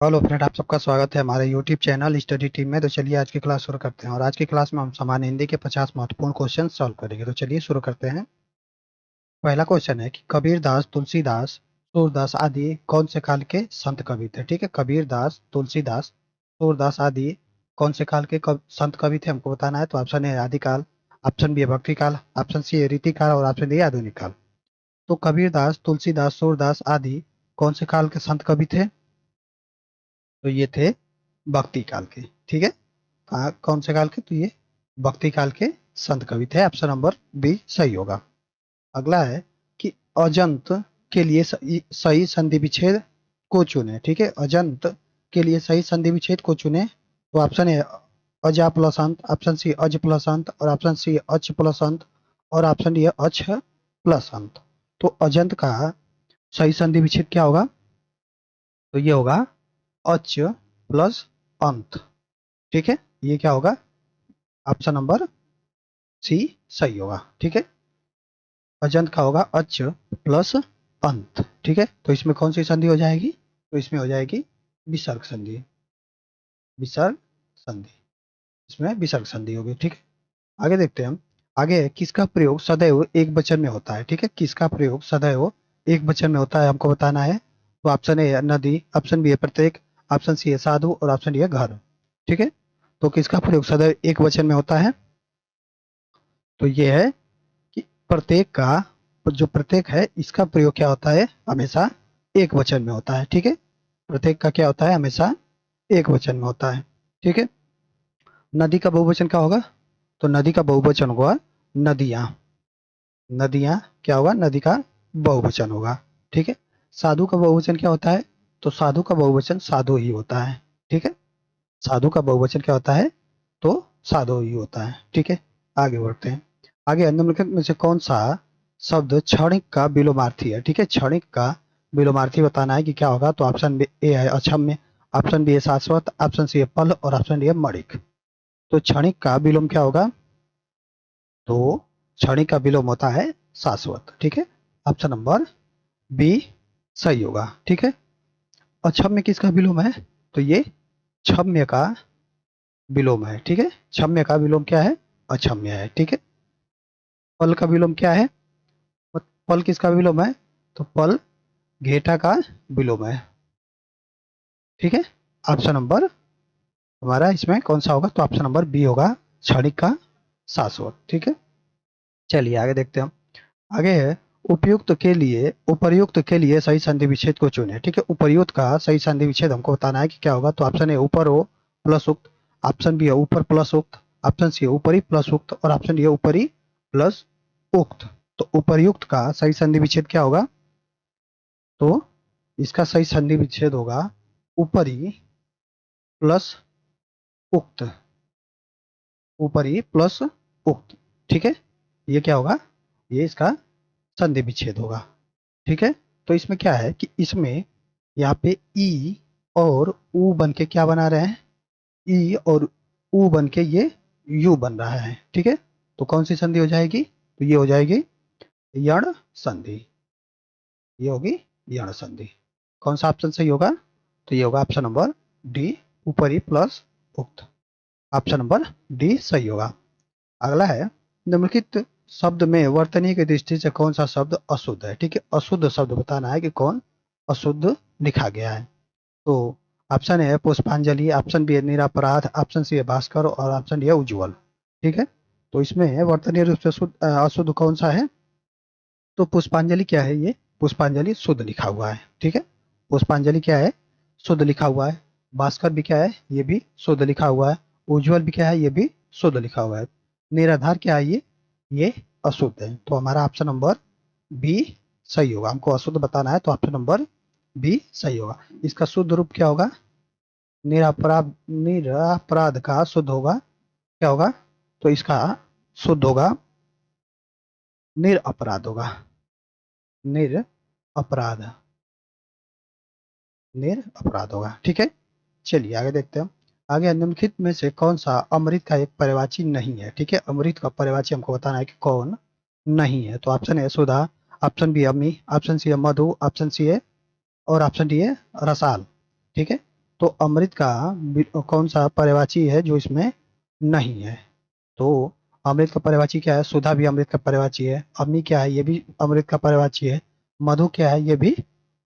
Hello friend, आप सबका स्वागत है हमारे यूट्यूब चैनल स्टडी टीम में। तो चलिए आज की क्लास शुरू करते हैं। और आज की क्लास में हम सामान्य हिंदी के 50 महत्वपूर्ण क्वेश्चन सॉल्व करेंगे। तो चलिए शुरू करते हैं। पहला क्वेश्चन है कि कबीरदास, तुलसीदास, सूरदास आदि कौन से काल के संत कवि थे। ठीक है, कबीरदास, तुलसीदास, सूरदास आदि कौन से काल के संत कवि थे, हमको बताना है। तो ऑप्शन ए आदिकाल, ऑप्शन बी भक्ति काल, ऑप्शन सी रीति काल और ऑप्शन डी आधुनिक काल। तो कबीरदास, तुलसीदास, सूरदास आदि कौन से काल के संत कवि थे? तो ये थे भक्ति काल के। ठीक है, कौन से काल के? तो ये भक्ति काल के संत कवि थे। ऑप्शन नंबर बी सही होगा। अगला है कि अजंत के लिए सही संधि विच्छेद को चुने। ठीक है, अजंत के लिए सही संधि विच्छेद को चुने। तो ऑप्शन है अजा प्लस अंत, ऑप्शन सी अज प्लस अंत और ऑप्शन सी अच प्लस अंत और ऑप्शन डी अच प्लस अंत। तो अजंत का सही संधि विच्छेद क्या होगा? तो ये होगा अच प्लस अंत। ठीक है, ये क्या होगा? ऑप्शन नंबर सी सही होगा। ठीक है, अजंत का होगा अच प्लस अंत। ठीक है, तो इसमें कौन सी संधि हो जाएगी? तो इसमें हो जाएगी विसर्ग संधि। विसर्ग संधि, इसमें विसर्ग संधि होगी। ठीक है, आगे देखते हैं हम। आगे है, किसका प्रयोग सदैव एक वचन में होता है। ठीक है, किसका प्रयोग सदैव एक वचन में होता है, हमको बताना है। तो ऑप्शन ए है नदी, ऑप्शन बी है प्रत्येक, ऑप्शन सी है साधु और ऑप्शन डी है घर। ठीक है, तो किसका प्रयोग सदैव एक वचन में होता है? तो ये है कि प्रत्येक का, जो प्रत्येक है इसका प्रयोग क्या होता है? हमेशा एक वचन में होता है। ठीक है, प्रत्येक का क्या होता है? हमेशा एक वचन में होता है। ठीक है, नदी का बहुवचन क्या होगा? तो नदी का बहुवचन होगा नदियां। नदियां क्या होगा? नदी का बहुवचन होगा। ठीक है, साधु का बहुवचन क्या होता है? तो साधु का बहुवचन साधु ही होता है। ठीक है, साधु का बहुवचन क्या होता है? तो साधु ही होता है। ठीक है, आगे बढ़ते हैं। आगे निम्नलिखित में से कौन सा शब्द क्षणिक का विलोमार्थी है? ठीक है, क्षणिक का विलोमार्थी बताना है कि क्या होगा। तो ऑप्शन ए है अक्षम्य, ऑप्शन बी है शाश्वत, ऑप्शन सी है पल और ऑप्शन डी है मणिक। तो क्षणिक का विलोम क्या होगा? तो क्षणिक का विलोम होता है शाश्वत। ठीक है, ऑप्शन नंबर बी सही होगा। ठीक है, अक्षम्य किसका विलोम है? तो ये क्षम्य का विलोम है। ठीक है, क्षम्य का विलोम क्या है? अक्षम्य है। ठीक है, पल का विलोम क्या है? पल किसका विलोम है? तो पल घेटा का विलोम है। ठीक है, ऑप्शन नंबर हमारा इसमें कौन सा होगा? तो ऑप्शन नंबर बी होगा, क्षणिक का शाश्वत। ठीक है, चलिए आगे देखते हैं हम। आगे है उपर्युक्त के लिए सही संधि विच्छेद को चुने। ठीक है, उपर्युक्त का सही संधि विच्छेद हमको बताना है कि क्या होगा। तो ऑप्शन ए ऊपर हो प्लस उक्त, ऑप्शन बी है ऊपर प्लस उक्त, ऑप्शन सी है ऊपरी प्लस उक्त और ऑप्शन डी है ऊपरी प्लस उक्त। तो उपर्युक्त का सही संधि विच्छेद क्या होगा? तो इसका सही संधि विच्छेद होगा ऊपरी प्लस उक्त। ऊपरी प्लस उक्त। ठीक है, ये क्या होगा? ये इसका संधि विच्छेद होगा। ठीक है, तो इसमें क्या है कि इसमें यहाँ पे ई और ऊ बन के क्या बना रहे हैं? ई और ऊ बन के ये यू बन रहा है। ठीक है, तो कौन सी संधि हो जाएगी? तो ये हो जाएगी यण संधि। ये होगी यण संधि। कौन सा ऑप्शन सही होगा? तो ये होगा ऑप्शन नंबर डी, ऊपरी प्लस उक्त। ऑप्शन नंबर डी सही होगा। अगला है, निम्नलिखित शब्द में वर्तनी की दृष्टि से कौन सा शब्द अशुद्ध है? ठीक है, अशुद्ध शब्द बताना है कि कौन अशुद्ध लिखा गया है। तो ऑप्शन ए है पुष्पांजलि, ऑप्शन बी है निरापराध, ऑप्शन सी है भास्कर और ऑप्शन डी है उज्जवल। ठीक है, तो इसमें वर्तनीय रूप से अशुद्ध कौन सा है? तो पुष्पांजलि क्या है? ये पुष्पांजलि शुद्ध लिखा हुआ है। ठीक है, पुष्पांजलि क्या है? शुद्ध लिखा हुआ है। भास्कर भी क्या है? ये भी शुद्ध लिखा हुआ है। उज्जवल भी क्या है? ये भी शुद्ध लिखा हुआ है। निराधार क्या है? ये अशुद्ध है। तो हमारा ऑप्शन नंबर बी सही होगा। हमको अशुद्ध बताना है तो ऑप्शन नंबर बी सही होगा। इसका शुद्ध रूप क्या होगा? निरापराध, निरापराध का शुद्ध होगा क्या होगा? तो इसका शुद्ध होगा निरअपराध होगा। निरअपराध, निरअपराध होगा। ठीक है, चलिए आगे देखते हैं हम। आगे निम्नलिखित में से कौन सा अमृत का एक पर्यायवाची नहीं है? ठीक है, अमृत का पर्यायवाची हमको बताना है कि कौन नहीं है। तो ऑप्शन है सुधा, ऑप्शन बी अम्मी, ऑप्शन सी है मधु, ऑप्शन सी है और ऑप्शन डी है रसाल। ठीक है, तो अमृत का कौन सा पर्यायवाची है जो इसमें नहीं है? तो अमृत का पर्यायवाची क्या है? सुधा भी अमृत का पर्यायवाची है। अम्मी क्या है? ये भी अमृत का पर्यायवाची है। मधु क्या है? ये भी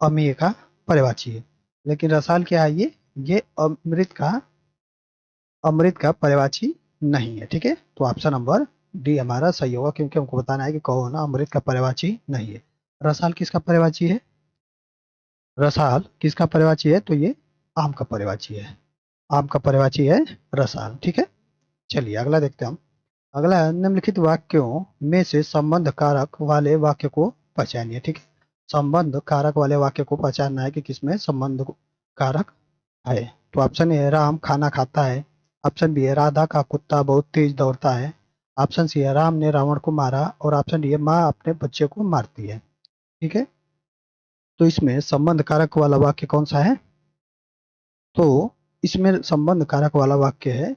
अम्लीय का पर्यायवाची है। लेकिन रसाल क्या है? ये अमृत का पर्यायवाची नहीं है। ठीक है, तो ऑप्शन नंबर डी हमारा सही होगा, क्योंकि हमको बताना है कि कौन अमृत का पर्यायवाची नहीं है। रसाल किसका पर्यायवाची है? रसाल किसका पर्यायवाची है? तो ये आम का पर्यायवाची है। आम का पर्यायवाची है रसाल। ठीक है, चलिए अगला देखते हैं हम। अगला है, निम्नलिखित वाक्यों में से संबंध कारक वाले वाक्य को पहचानिए। ठीक है, संबंध कारक वाले वाक्य को पहचानना है कि किसमें संबंध कारक है। तो ऑप्शन ए है राम खाना खाता है। ऑप्शन बी है राधा का कुत्ता बहुत तेज दौड़ता है। ऑप्शन सी है राम ने रावण को मारा। और ऑप्शन डी है माँ अपने बच्चे को मारती है। ठीक है, तो इसमें संबंध कारक वाला वाक्य कौन सा है? तो इसमें संबंध कारक वाला वाक्य है,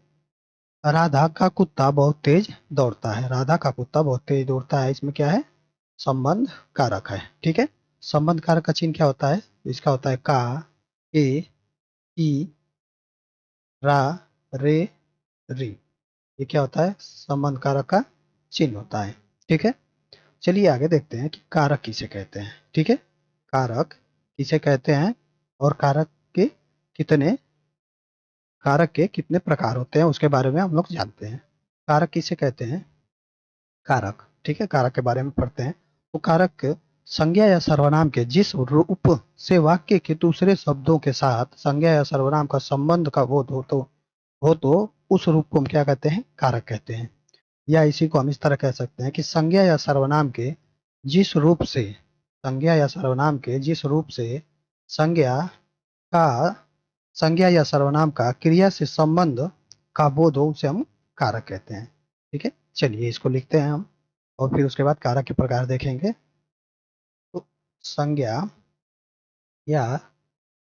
राधा का कुत्ता बहुत तेज दौड़ता है। राधा का कुत्ता बहुत तेज दौड़ता है, इसमें क्या है? संबंध कारक है। ठीक है, संबंध कारक का चिन्ह क्या होता है? इसका होता है का, ए, ई, रा, रे, री। ये क्या होता है? संबंध कारक का चिन्ह होता है। ठीक है, चलिए आगे देखते हैं कि कारक किसे कहते हैं। ठीक है, कारक किसे कहते हैं और के कितने कारक के कितने प्रकार होते हैं उसके बारे में हम लोग जानते हैं। कारक किसे कहते हैं? कारक, ठीक है, कारक के बारे में पढ़ते हैं। तो कारक संज्ञा या सर्वनाम के जिस रूप से वाक्य के दूसरे शब्दों के साथ संज्ञा या सर्वनाम का संबंध का बोध हो तो उस रूप को हम क्या कहते हैं? कारक कहते हैं। या इसी को हम इस तरह कह सकते हैं कि जिस रूप से संज्ञा या सर्वनाम के जिस रूप से संज्ञा का संज्ञा या सर्वनाम का क्रिया से संबंध का बोध हो उसे हम कारक कहते हैं। ठीक है, चलिए इसको लिखते हैं हम, और फिर उसके बाद कारक के प्रकार देखेंगे। तो संज्ञा या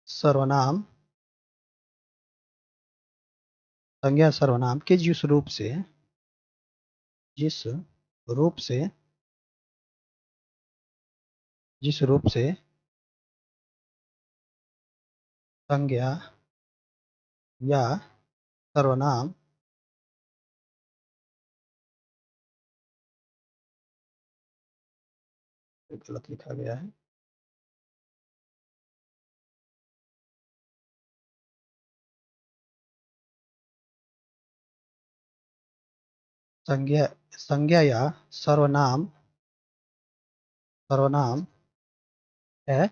सर्वनाम संज्ञा सर्वनाम के जिस रूप से जिस रूप से संज्ञा या सर्वनाम गलत लिखा गया है। संज्ञा संज्ञा या सर्वनाम सर्वनाम है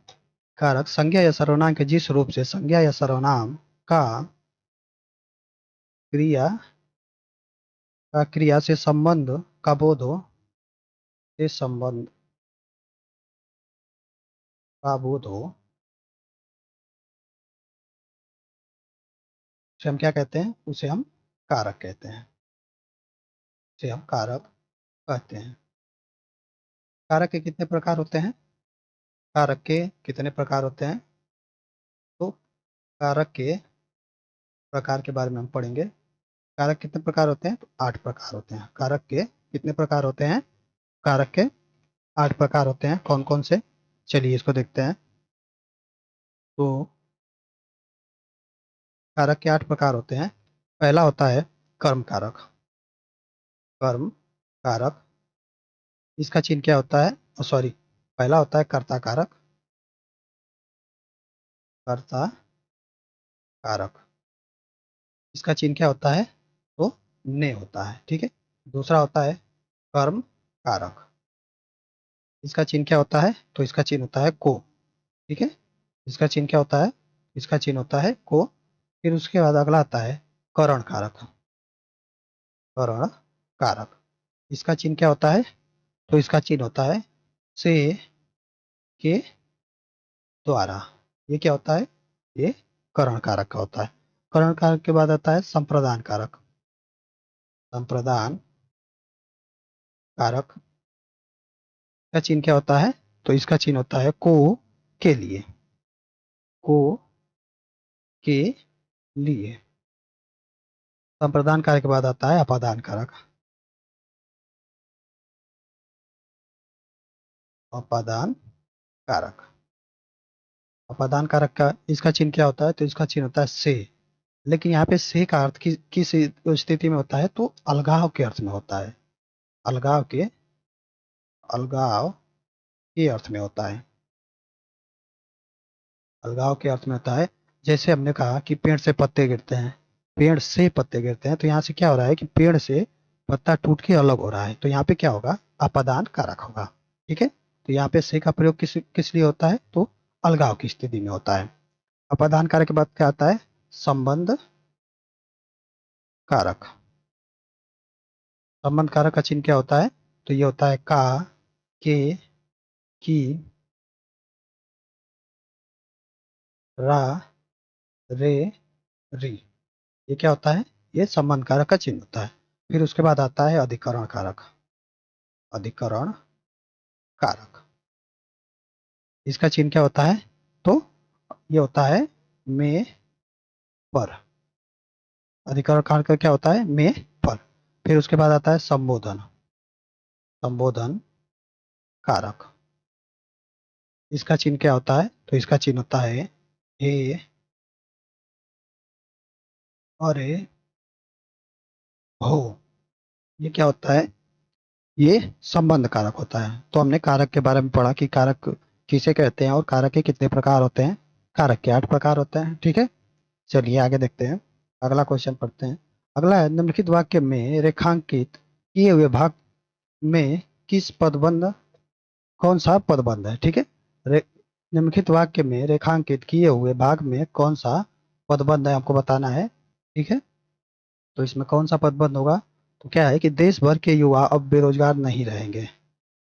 कारक। संज्ञा या सर्वनाम के जिस रूप से संज्ञा या सर्वनाम का क्रिया क्रिया से संबंध का बोध हो से संबंध का बोध हो उसे हम क्या कहते हैं? उसे हम कारक कहते हैं। उसे हम कारक कहते हैं। कारक के कितने प्रकार होते हैं? कारक के कितने प्रकार होते हैं? तो कारक के प्रकार के बारे में हम पढ़ेंगे। कारक कितने प्रकार होते हैं? तो 8 प्रकार होते हैं। कारक के कितने प्रकार होते हैं? कारक के 8 प्रकार होते हैं। कौन कौन से? चलिए इसको देखते हैं। तो कारक के 8 प्रकार होते हैं। पहला होता है कर्म कारक। कर्म कारक, इसका चिन्ह क्या होता है? सॉरी, पहला होता है कर्ता कारक। कर्ता कारक, इसका चिन्ह क्या होता है? तो ने होता है। ठीक है, दूसरा होता है कर्म कारक। इसका चिन्ह क्या होता है? तो इसका चिन्ह होता है को। ठीक है, इसका चिन्ह क्या होता है? इसका चिन्ह होता है को। फिर उसके बाद अगला आता है करण कारक। करण कारक, इसका चिन्ह क्या होता है? तो इसका चिन्ह होता है से के द्वारा। ये क्या होता है? ये करण कारक का होता है। करण कारक के बाद आता है संप्रदान कारक। संप्रदान कारक का चिन्ह क्या होता है? तो इसका चिन्ह होता है को के लिए। को के लिए। संप्रदान कारक के बाद आता है अपादान कारक। अपादान कारक, अपादान कारक का इसका चिन्ह क्या होता है? तो इसका चिन्ह होता है से। लेकिन यहाँ पे से का अर्थ किस स्थिति में होता है? तो अलगाव के अर्थ में होता है। अलगाव के अलगाव के अर्थ में होता है। अलगाव के अर्थ में होता है। जैसे हमने कहा कि पेड़ से पत्ते गिरते हैं, पेड़ से पत्ते गिरते हैं, तो यहाँ से क्या हो रहा है कि पेड़ से पत्ता टूट के अलग हो रहा है, तो यहाँ पे क्या होगा? अपादान कारक होगा। ठीक है, तो यहाँ पे से का प्रयोग किस किस लिए होता है? तो अलगाव की स्थिति में होता है। अपादान कारक के बाद क्या आता है? संबंध कारक। संबंध कारक का चिन्ह क्या होता है? तो ये होता है का, के, की, रा, रे, री। ये क्या होता है? ये संबंध कारक का चिन्ह होता है। फिर उसके बाद आता है अधिकरण कारक। अधिकरण कारक, इसका चिन्ह क्या होता है? तो ये होता है में पर। अधिकरण कारक का क्या होता है? में पर। फिर उसके बाद आता है संबोधन। संबोधन कारक, इसका चिन्ह क्या होता है? तो इसका चिन्ह होता है हे, अरे, हो। ये क्या होता है? ये संबंध कारक होता है। तो हमने कारक के बारे में पढ़ा कि कारक किसे कहते हैं और कारक के कितने प्रकार होते हैं। कारक के 8 प्रकार होते हैं। ठीक है, चलिए आगे देखते हैं। अगला क्वेश्चन पढ़ते हैं। अगला है, निम्नलिखित वाक्य में रेखांकित किए हुए भाग में किस पदबंध कौन सा पदबंध है? ठीक है, निम्नलिखित वाक्य में रेखांकित किए हुए भाग में कौन सा पदबंध है हमको बताना है। ठीक है, तो इसमें कौन सा पदबंध होगा? तो क्या है कि देश भर के युवा अब बेरोजगार नहीं रहेंगे।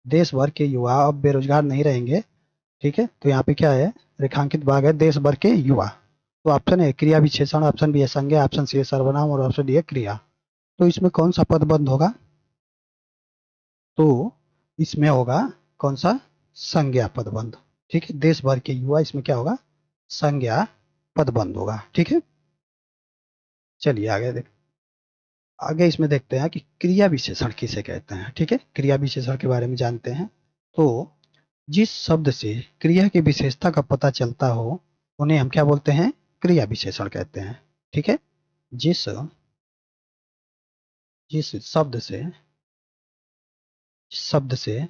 देश भर के युवा अब बेरोजगार नहीं रहेंगे। ठीक है, तो यहाँ पे क्या है? रेखांकित भाग है देश भर के युवा। तो ऑप्शन है क्रिया विशेषण, ऑप्शन बी है संज्ञा, ऑप्शन सी है सर्वनाम और ऑप्शन डी है क्रिया। तो इसमें कौन सा पदबंध होगा? तो इसमें होगा कौन सा? संज्ञा पदबंध। ठीक है, देश भर के युवा, इसमें क्या होगा? संज्ञा पदबंध होगा। ठीक है, चलिए आगे इसमें देखते हैं कि क्रिया विशेषण किसे कहते हैं। ठीक है, क्रिया विशेषण के बारे में जानते हैं। तो जिस शब्द से क्रिया की विशेषता का पता चलता हो उन्हें हम क्या बोलते हैं? क्रिया विशेषण कहते हैं। ठीक है, जिस जिस शब्द से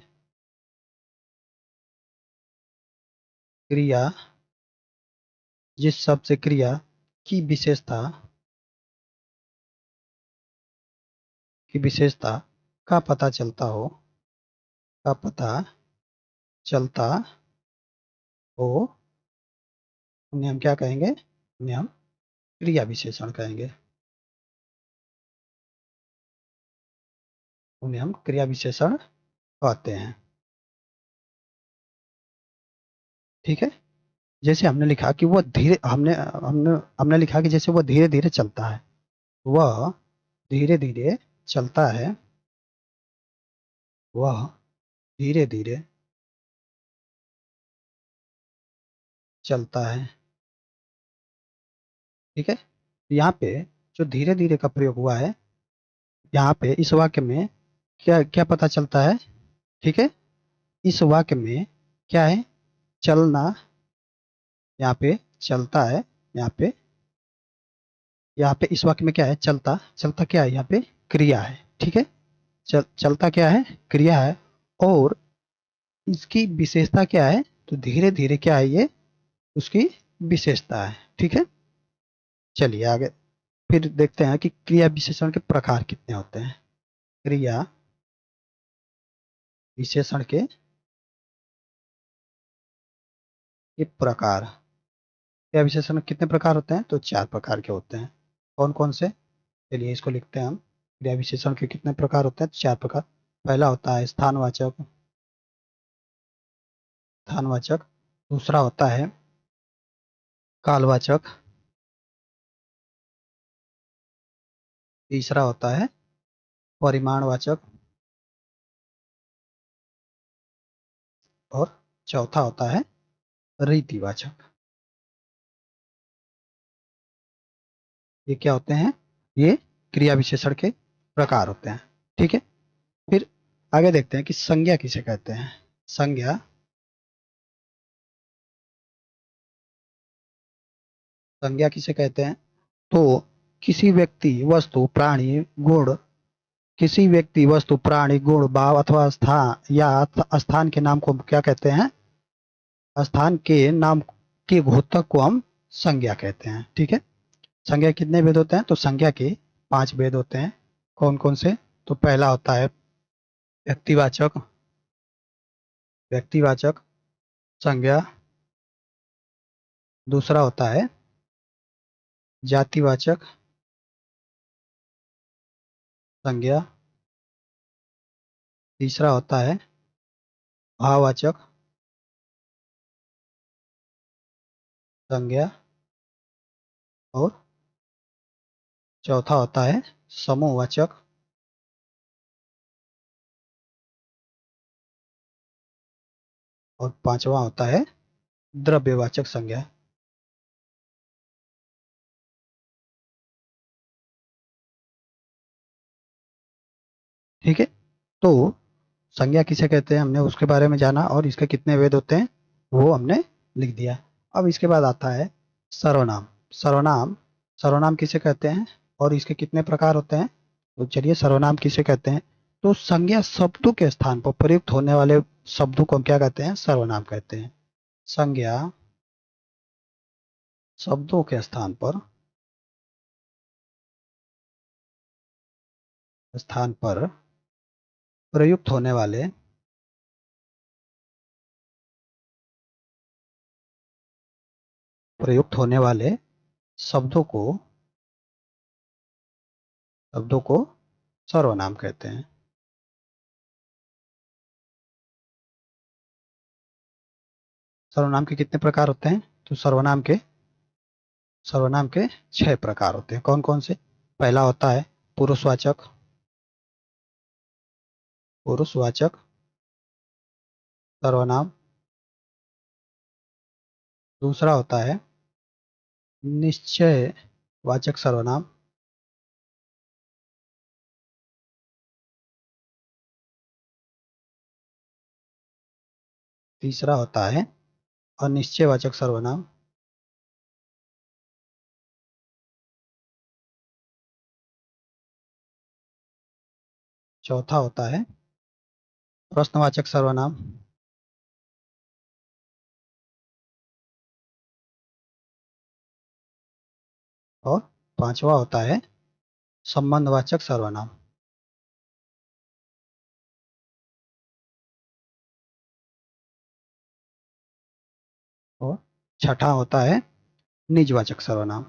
क्रिया जिस शब्द से क्रिया की विशेषता का पता चलता हो का पता चलता हो उन्हें हम क्या कहेंगे? उन्हें हम क्रिया विशेषण कहेंगे। उन्हें हम क्रिया विशेषण कहते हैं। ठीक है, जैसे हमने लिखा कि वह धीरे हमने हमने हमने लिखा कि जैसे वह धीरे धीरे चलता है। वह धीरे धीरे चलता है। वह धीरे धीरे चलता है। ठीक है, यहाँ पे जो धीरे धीरे का प्रयोग हुआ है, यहाँ पे इस वाक्य में क्या क्या पता चलता है? ठीक है, इस वाक्य में क्या है? चलना। यहाँ पे चलता है। यहाँ पे इस वाक्य में क्या है? चलता। चलता क्या है? यहाँ पे क्रिया है। ठीक है, चलता क्या है? क्रिया है। और इसकी विशेषता क्या है? तो धीरे धीरे क्या है? ये उसकी विशेषता है। ठीक है, चलिए आगे फिर देखते हैं कि क्रिया विशेषण के प्रकार कितने होते हैं। क्रिया विशेषण के प्रकार। क्रिया विशेषण कितने प्रकार होते हैं? तो 4 प्रकार के होते हैं। कौन कौन से? चलिए इसको लिखते हैं हम। क्रिया विशेषण के कितने प्रकार होते हैं? 4 प्रकार। पहला होता है स्थानवाचक। स्थानवाचक। दूसरा होता है कालवाचक। तीसरा होता है परिमाणवाचक। और चौथा होता है रीतिवाचक। ये क्या होते हैं? ये क्रिया विशेषण के प्रकार होते हैं। ठीक है, फिर आगे देखते हैं कि संज्ञा किसे कहते हैं। संज्ञा संज्ञा किसे कहते हैं? तो किसी व्यक्ति, वस्तु, प्राणी, गुण, किसी व्यक्ति, वस्तु, प्राणी, गुण, भाव अथवा स्थान या स्थान के नाम को क्या कहते हैं? स्थान के नाम के घोतक को हम संज्ञा कहते हैं। ठीक है। संज्ञा कितने भेद होते हैं? तो संज्ञा के 5 भेद होते हैं। कौन कौन से? तो पहला होता है व्यक्तिवाचक, व्यक्तिवाचक संज्ञा। दूसरा होता है जातिवाचक संज्ञा। तीसरा होता है भाववाचक संज्ञा। और चौथा होता है समूहवाचक। और पांचवा होता है द्रव्यवाचक संज्ञा। ठीक है। तो संज्ञा किसे कहते हैं हमने उसके बारे में जाना, और इसके कितने भेद होते हैं वो हमने लिख दिया। अब इसके बाद आता है सर्वनाम। सर्वनाम, सर्वनाम किसे कहते हैं और इसके कितने प्रकार होते हैं? तो चलिए, सर्वनाम किसे कहते हैं? तो संज्ञा शब्दों के स्थान पर प्रयुक्त होने वाले शब्दों को हम क्या कहते हैं? सर्वनाम कहते हैं। संज्ञा शब्दों के स्थान पर प्रयुक्त होने वाले शब्दों को सर्वनाम कहते हैं। सर्वनाम के कितने प्रकार होते हैं? तो सर्वनाम के 6 प्रकार होते हैं। कौन कौन से? पहला होता है पुरुषवाचक, सर्वनाम। दूसरा होता है निश्चयवाचक सर्वनाम। तीसरा होता है अनिश्चयवाचक सर्वनाम। चौथा होता है प्रश्नवाचक सर्वनाम। और पांचवा होता है संबंधवाचक सर्वनाम। और छठा होता है निजवाचक सर्वनाम।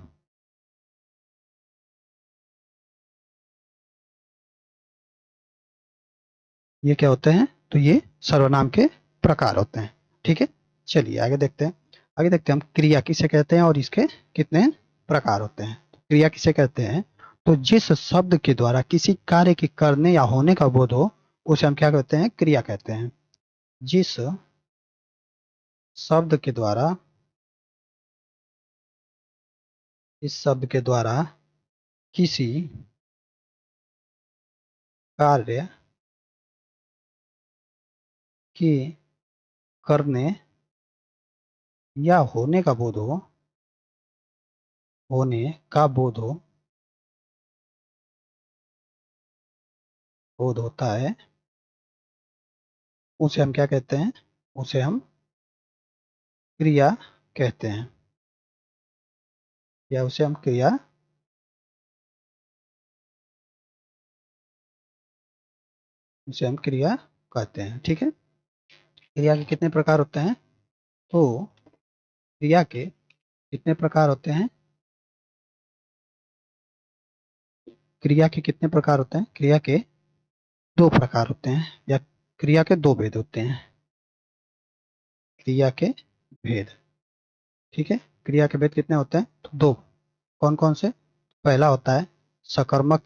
ये क्या होते हैं? तो ये सर्वनाम के प्रकार होते हैं। ठीक है। चलिए आगे देखते हैं। हम क्रिया किसे कहते हैं और इसके कितने प्रकार होते हैं। क्रिया किसे कहते हैं? तो जिस शब्द के द्वारा किसी कार्य के करने या होने का बोध हो उसे हम क्या कहते हैं? क्रिया कहते हैं। जिस शब्द के द्वारा किसी कार्य के करने या होने का बोध होता है उसे हम क्या कहते हैं? उसे हम क्रिया कहते हैं, या उसे हम क्रिया कहते हैं। ठीक है। क्रिया के कितने प्रकार होते हैं? तो क्रिया के कितने प्रकार होते हैं? क्रिया के कितने प्रकार होते हैं? क्रिया के 2 प्रकार होते हैं, या क्रिया के 2 भेद होते हैं। क्रिया के भेद। ठीक है। क्रिया के भेद कितने होते हैं? तो 2। कौन कौन से? पहला होता है सकर्मक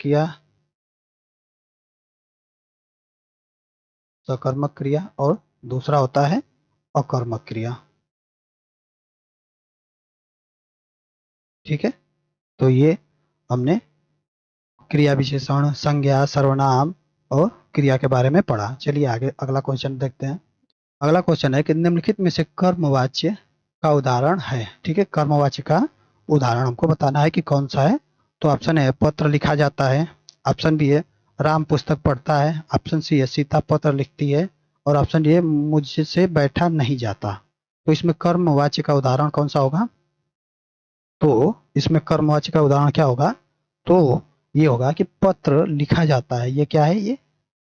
क्रिया और दूसरा होता है अकर्मक क्रिया। ठीक है। तो ये हमने क्रिया विशेषण, संज्ञा, सर्वनाम और क्रिया के बारे में पढ़ा। चलिए आगे अगला क्वेश्चन देखते हैं। अगला क्वेश्चन है कि निम्नलिखित में से कर्मवाच्य का उदाहरण है। ठीक है। कर्मवाच्य का उदाहरण हमको बताना है कि कौन सा है। तो ऑप्शन ए पत्र लिखा जाता है, ऑप्शन बी है राम पुस्तक पढ़ता है, ऑप्शन सी है सीता पत्र लिखती है, और ऑप्शन डी है मुझसे बैठा नहीं जाता। तो इसमें कर्मवाच्य का उदाहरण कौन सा होगा? तो इसमें कर्मवाच्य का उदाहरण क्या होगा? तो ये होगा कि पत्र लिखा जाता है। ये क्या है?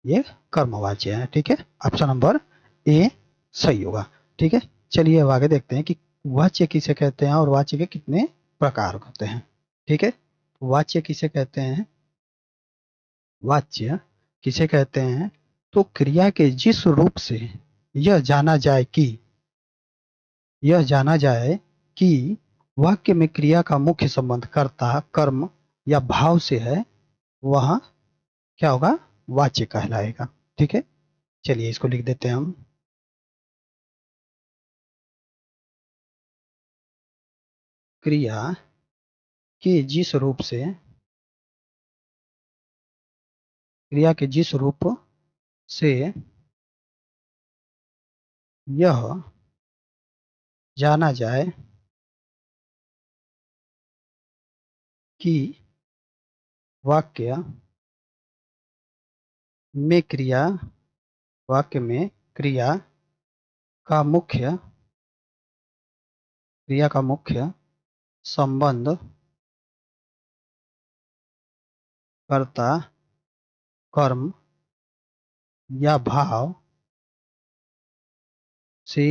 ये कर्मवाच्य है। ठीक है, ऑप्शन नंबर ए सही होगा। ठीक है, चलिए अब आगे देखते हैं कि वाच्य किसे कहते हैं और वाच्य के कितने प्रकार होते हैं। ठीक है, वाच्य किसे कहते हैं? वाच्य किसे कहते हैं? तो क्रिया के जिस रूप से यह जाना जाए कि वाक्य में क्रिया का मुख्य संबंध कर्ता, कर्म या भाव से है, वह क्या होगा? वाच्य कहलाएगा। ठीक है, चलिए इसको लिख देते हैं हम। क्रिया के जिस रूप से यह जाना जाए कि वाक्य में क्रिया का मुख्य संबंध कर्ता, कर्म या भाव से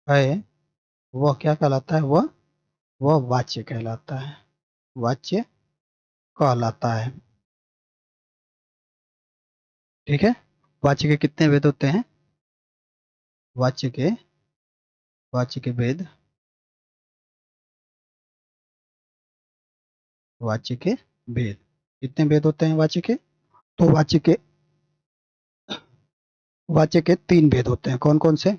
है, वह क्या कहलाता है? वह वाच्य कहलाता है। वाच्य कहलाता है। ठीक है, वाच्य के कितने भेद होते हैं? वाच्य के भेद, वाच्य के भेद कितने भेद होते हैं वाच्य के? तो वाच्य के 3 भेद होते हैं। कौन कौन से?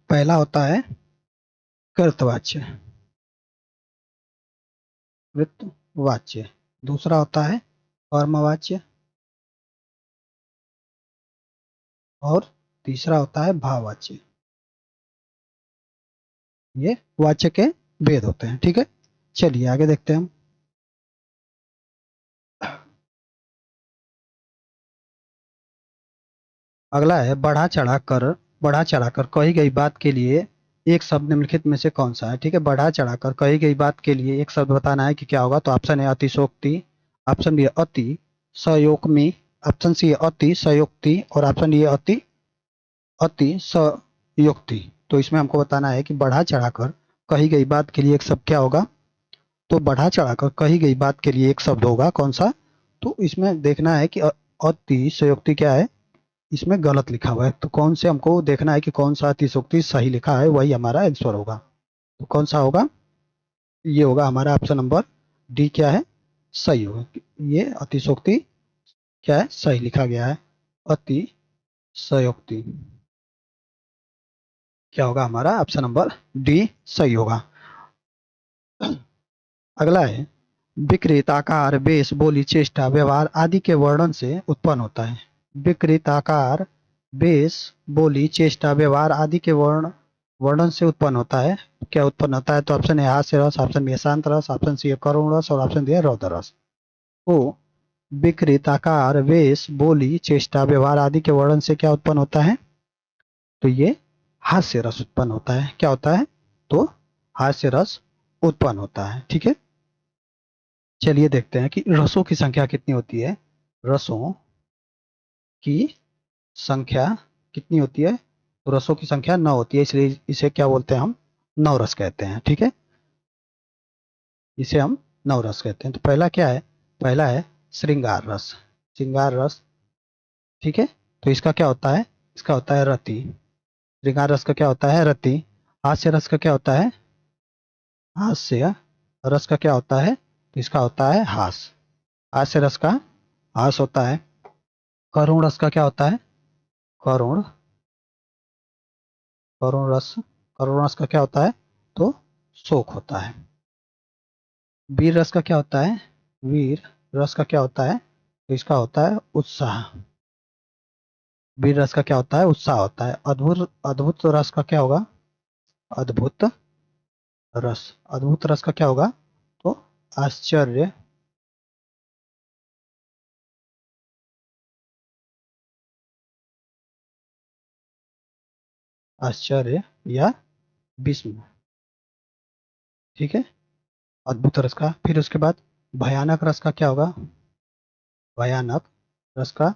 पहला होता है कृतवाच्य, कृतवाच्य। दूसरा होता है कर्मवाच्य, और तीसरा होता है भाववाच्य। ये वाच्य के भेद होते हैं। ठीक है, चलिए आगे देखते हैं हम। अगला है बढ़ा चढ़ाकर कही गई बात के लिए एक शब्द निम्नलिखित में से कौन सा है? ठीक है, बढ़ा चढ़ाकर कही गई बात के लिए एक शब्द बताना है कि क्या होगा। तो ऑप्शन है अतिशोक्ति, ऑप्शन बी है अति सयोक्ति, ऑप्शन सी है अति सयोक्ति, और ऑप्शन डी है अति सयोक्ति। तो इसमें हमको बताना है कि बढ़ा चढ़ाकर कही गई बात के लिए एक शब्द क्या होगा। तो बढ़ा चढ़ाकर कही गई बात के लिए एक शब्द होगा कौन सा? तो इसमें देखना है कि अति सयोक्ति क्या है, इसमें गलत लिखा हुआ है। तो कौन से हमको देखना है कि कौन सा अतिशोक्ति सही लिखा है, वही हमारा आंसर होगा। तो कौन सा होगा? ये होगा हमारा ऑप्शन नंबर डी। क्या है? सही होगा। ये अतिशोक्ति क्या है? सही लिखा गया है। अतिशयोक्ति क्या होगा? हमारा ऑप्शन नंबर डी सही होगा। अगला है विकृत आकार, वेश, बोली, चेष्टा, व्यवहार आदि के वर्णन से उत्पन्न होता है। विकृत आकार, वेश, बोली, चेष्टा, व्यवहार आदि के वर्णन से उत्पन्न होता है। क्या उत्पन्न होता है? तो ऑप्शन ए हास्य रस, ऑप्शन बी शांत रस, ऑप्शन सी करुण रस, और ऑप्शन डी है रौद्र रस। तो विकृत आकार, वेश, बोली, चेष्टा, व्यवहार आदि के वर्णन से क्या उत्पन्न होता है? तो ये हास्य रस उत्पन्न होता है। क्या होता है? तो हास्य रस उत्पन्न होता है। ठीक है, चलिए देखते हैं कि रसों की संख्या कितनी होती है। रसों की संख्या कितनी होती है? तो रसों की संख्या 9 होती है, इसलिए इसे क्या बोलते हैं? हम 9 रस कहते हैं। ठीक है, इसे हम 9 रस कहते हैं। तो पहला क्या है? पहला है श्रृंगार रस। श्रृंगार रस, ठीक है, तो इसका क्या होता है? इसका होता है रति। श्रृंगार रस का क्या होता है? रति। हास्य रस का क्या होता है? हास्य रस का क्या होता है? तो इसका होता है हास। हास्य रस का हास होता है। करुण रस का क्या होता है? करुण करुण रस करुण रस का क्या होता है? तो शोक होता है। वीर रस का क्या होता है? वीर रस का क्या होता है? तो इसका होता है उत्साह। वीर रस का क्या होता है? उत्साह होता है। अद्भुत अद्भुत रस का क्या होगा? अद्भुत रस। अद्भुत रस का क्या होगा? तो आश्चर्य, आश्चर्य या विस्मय। ठीक है, अद्भुत रस का। फिर उसके बाद भयानक रस का क्या होगा? भयानक रस का,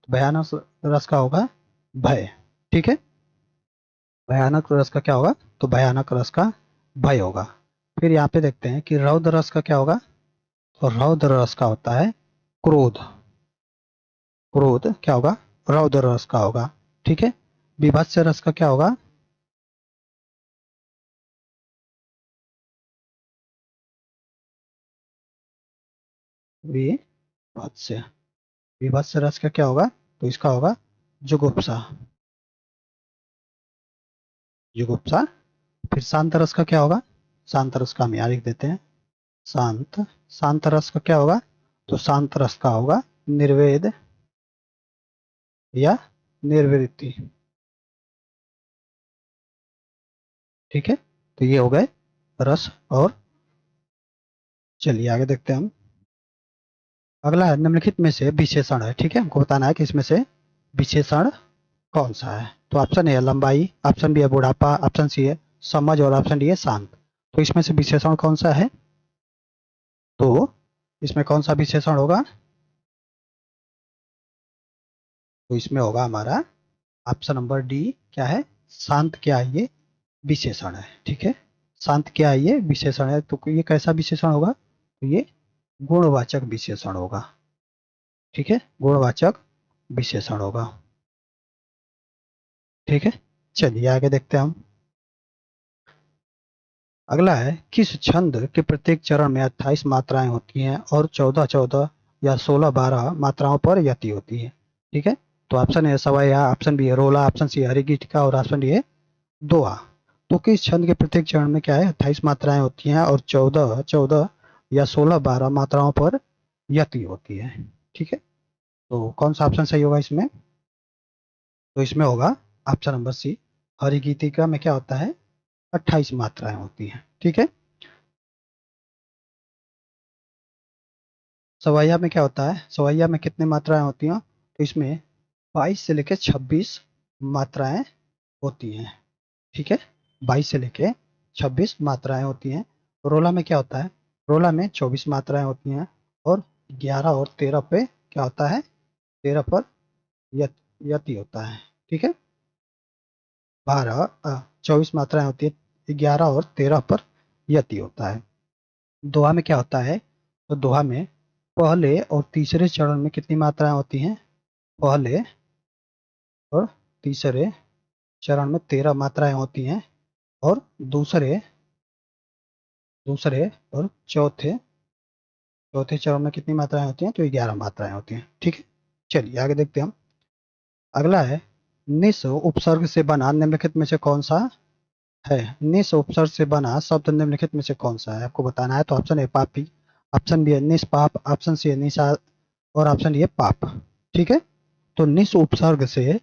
भयानक रस का होगा भय। ठीक है, भयानक रस का क्या होगा? तो भयानक रस का भय होगा। फिर यहाँ पे देखते हैं कि रौद्र रस का क्या होगा? तो रौद्र रस का होता है क्रोध। क्रोध क्या होगा? रौद्र रस का होगा। ठीक है, बीभत्स रस का क्या होगा? विभत्स। विभत्स रस का क्या होगा? तो इसका होगा जुगुप्सा। जुगुप्सा। फिर शांत रस का क्या होगा? शांत रस का हम यहाँ लिख देते हैं शांत। शांत रस का क्या होगा? तो शांत रस का होगा निर्वेद या निर्वृत्ति। ठीक है, तो ये हो गए रस। और चलिए आगे देखते हैं हम। अगला है निम्नलिखित में से विशेषण है। ठीक है, हमको बताना है कि इसमें से विशेषण कौन सा है। तो ऑप्शन ए है लंबाई, ऑप्शन बी है बुढ़ापा, ऑप्शन सी है समझ और ऑप्शन डी है शांत। तो इसमें से विशेषण कौन सा है? तो इसमें कौन सा विशेषण होगा? तो इसमें होगा हमारा ऑप्शन नंबर डी। क्या है? शांत। क्या है ये? विशेषण है। ठीक है, शांत क्या है? ये विशेषण है। तो ये कैसा विशेषण होगा? तो ये गुणवाचक विशेषण होगा। ठीक है, गुणवाचक विशेषण होगा। ठीक है, चलिए आगे देखते हैं हम। अगला है किस छंद के प्रत्येक चरण में 28 मात्राएं होती हैं और 14-14 या 16-12 मात्राओं पर यति होती है। ठीक है, तो ऑप्शन है सवाया, ऑप्शन बी है रोला, ऑप्शन सी है हरिगीतिका और ऑप्शन डी है दोहा। तो किस छंद के प्रत्येक चरण में क्या है? 28 मात्राएं होती हैं और 14-14 या 16-12 मात्राओं पर यति होती है। ठीक है, तो कौन सा ऑप्शन सही होगा इसमें? तो इसमें होगा ऑप्शन नंबर सी। हरिगीतिका में क्या होता है? 28 मात्राएं होती हैं। ठीक है, सवैया में क्या होता है? सवैया में कितनी मात्राएं होती हैं? तो इसमें 22 से लेकर 26 मात्राएं होती हैं। ठीक है, 22 से लेकर 26 मात्राएं होती हैं। रोला में क्या होता है? रोला में 24 मात्राएं होती हैं और 11 और 13 पे क्या होता है? 13 पर यति होता है। ठीक है, 24 मात्राएं होती है, 11 और 13 पर यति होता है। दोहा में क्या होता है? तो दोहा में पहले और तीसरे चरण में कितनी मात्राएं होती हैं? पहले और तीसरे चरण में 13 मात्राएं होती हैं और दूसरे दूसरे और चौथे चौथे चरण में कितनी मात्राएं होती हैं? तो 11 मात्राएं होती हैं। ठीक है, चलिए आगे देखते हैं हम। अगला है निस उपसर्ग से बना निम्नलिखित में से कौन सा है? निस उपसर्ग से बना शब्द निम्नलिखित में से कौन सा है? आपको बताना है। तो ऑप्शन ए पापी, ऑप्शन बी है निष्पाप, ऑप्शन सी है निशा और ऑप्शन डी है पाप। ठीक है, तो निस उपसर्ग से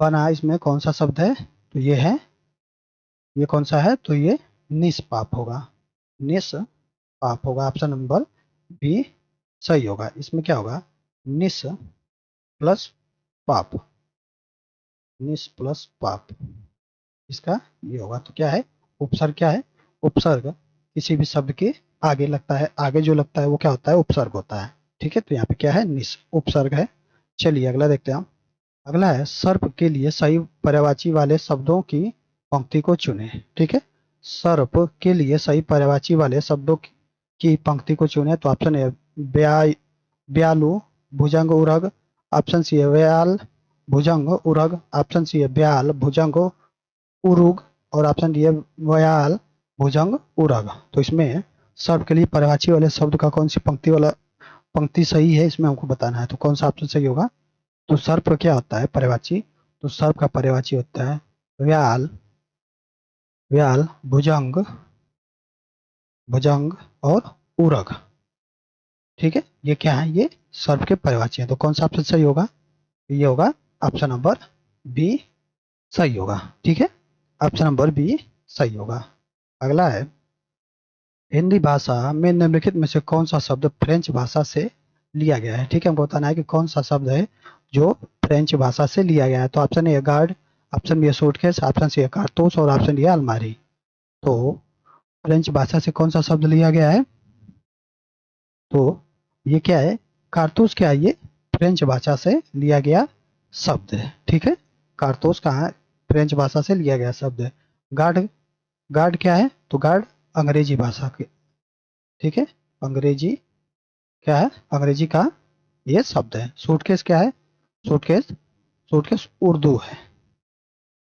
बना इसमें कौन सा शब्द है? तो ये है, ये कौन सा है? तो ये निष्पाप होगा। निष्पाप होगा, ऑप्शन नंबर बी सही होगा। इसमें क्या होगा? निस प्लस पाप, निस प्लस पाप, इसका ये होगा। तो क्या है? उपसर्ग क्या है? उपसर्ग किसी भी शब्द के आगे लगता है, आगे जो लगता है वो क्या होता है? उपसर्ग होता है। ठीक है, तो यहाँ पे क्या है? निस उपसर्ग है। चलिए अगला देखते हैं हम। अगला है सर्प के लिए सही पर्यायवाची वाले शब्दों की पंक्ति को चुने। ठीक है, सर्प के लिए सही पर्यायवाची वाले शब्दों की पंक्ति को चुने। तो ऑप्शन है ब्यालु भुजंग उरग, ऑप्शन सी है व्याल भुजंग उरग, ऑप्शन सी है ब्याल भुजंग उरुग और ऑप्शन डी है व्याल भुजंग उरग। तो इसमें सर्प के लिए पर्यायवाची वाले शब्द का कौन सी पंक्ति सही है, इसमें हमको बताना है। तो कौन सा ऑप्शन सही होगा? तो सर्प क्या होता है पर्यायवाची? तो सर्प का पर्यायवाची होता है व्याल, व्याल भुजंग, भुजंग और उरग। ठीक है, ये क्या है? ये सर्प के पर्यायवाची है। तो कौन सा ऑप्शन सही होगा? ये होगा ऑप्शन नंबर बी सही होगा। ठीक है, ऑप्शन नंबर बी सही होगा। अगला है हिंदी भाषा में निम्नलिखित में से कौन सा शब्द फ्रेंच भाषा से लिया गया है। ठीक है, हमको बताना है कि कौन सा शब्द है जो फ्रेंच भाषा से लिया गया है। तो option A guard, option B suitcase, option C कारतूस और ऑप्शन डी अलमारी। तो फ्रेंच भाषा से कौन सा शब्द लिया गया है? तो ये क्या है? कारतूस। क्या है ये? फ्रेंच भाषा से लिया गया शब्द है। ठीक है, कारतूस कहाँ फ्रेंच भाषा से लिया गया शब्द है। गार्ड, गार्ड क्या है? तो गार्ड अंग्रेजी भाषा के, ठीक है, अंग्रेजी क्या है? अंग्रेजी का ये शब्द है। सूटकेस क्या है? सूटकेस, सूटकेस उर्दू है।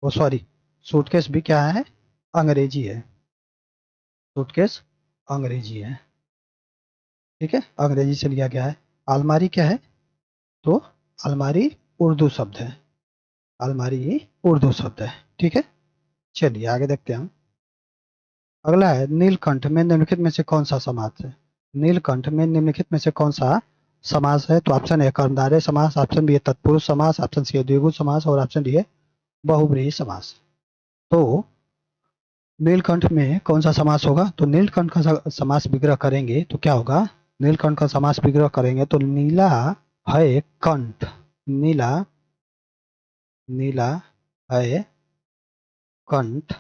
वो सॉरी, सूटकेस भी क्या है? अंग्रेजी है। सूटकेस अंग्रेजी है। ठीक है, अंग्रेजी से लिया गया है। अलमारी क्या है? तो अलमारी उर्दू शब्द है। अलमारी ही उर्दू शब्द है। ठीक है, चलिए आगे देखते हैं हम। अगला है नीलकंठ में निम्नलिखित में से कौन सा समास है। नीलकंठ में निम्नलिखित में से कौन सा समास है? तो ऑप्शन ए कर्मधारय समास, ऑप्शन बी है तत्पुरुष समास, ऑप्शन सी है द्विगु समास और ऑप्शन डी है बहुब्रीहि समास। तो नीलकंठ में कौन सा समास होगा? तो नीलकंठ का समास विग्रह करेंगे तो क्या होगा? नीलकंठ का समास विग्रह करेंगे तो नीला है कंठ, नीला, नीला है कंठ,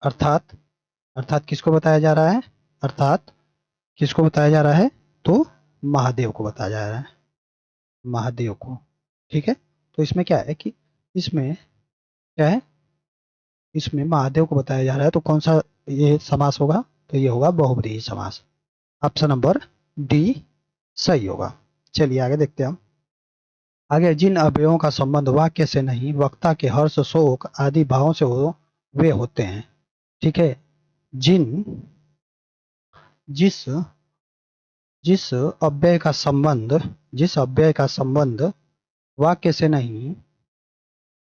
अर्थात, अर्थात किसको बताया जा रहा है? अर्थात किसको बताया जा रहा है? तो महादेव को बताया जा रहा है, महादेव को। ठीक है, तो इसमें क्या है कि इसमें क्या है? इसमें महादेव को बताया जा रहा है, तो कौन सा ये समास होगा? तो ये होगा बहुब्रीहि समास। ऑप्शन नंबर डी सही होगा। चलिए आगे देखते हैं हम। आगे जिन अवयवों का संबंध वाक्य से नहीं वक्ता के हर्ष शोक आदि भावों से हो वे होते हैं। ठीक है, जिन, जिस, जिस अव्यय का संबंध, जिस अव्यय का संबंध वाक्य से नहीं,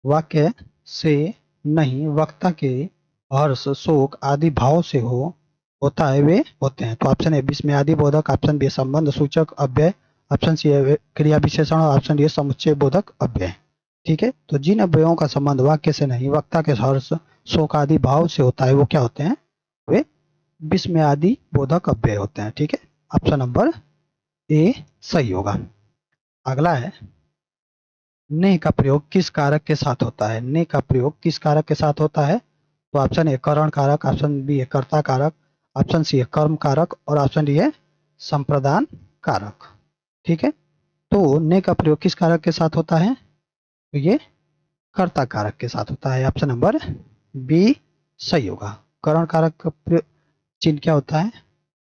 वाक्य से नहीं वक्ता के हर्ष शोक आदि भाव से हो होता है वे होते हैं। तो ऑप्शन ए विस्मयादि बोधक, ऑप्शन बी संबंध सूचक अव्यय, ऑप्शन सी है क्रिया विशेषण और ऑप्शन डी है समुच्चय बोधक अव्यय। ठीक है, तो जिन अव्ययों का संबंध वाक्य से नहीं वक्ता के हर्ष शोक आदि भाव से होता है वो क्या होते हैं? वे विस्मयादि बोधक अव्यय होते हैं। ठीक है, ऑप्शन नंबर ए सही होगा। अगला है ने का प्रयोग किस कारक के साथ होता है। ने का प्रयोग किस कारक के साथ होता है? तो ऑप्शन ए करण कारक, ऑप्शन बी है कर्ता कारक, ऑप्शन सी है कर्म कारक और ऑप्शन डी है संप्रदान कारक। ठीक है, तो ने का प्रयोग किस कारक के साथ होता है? तो ये कर्ता कारक के साथ होता है। ऑप्शन नंबर बी सही होगा। करण कारक का चिन्ह क्या होता है?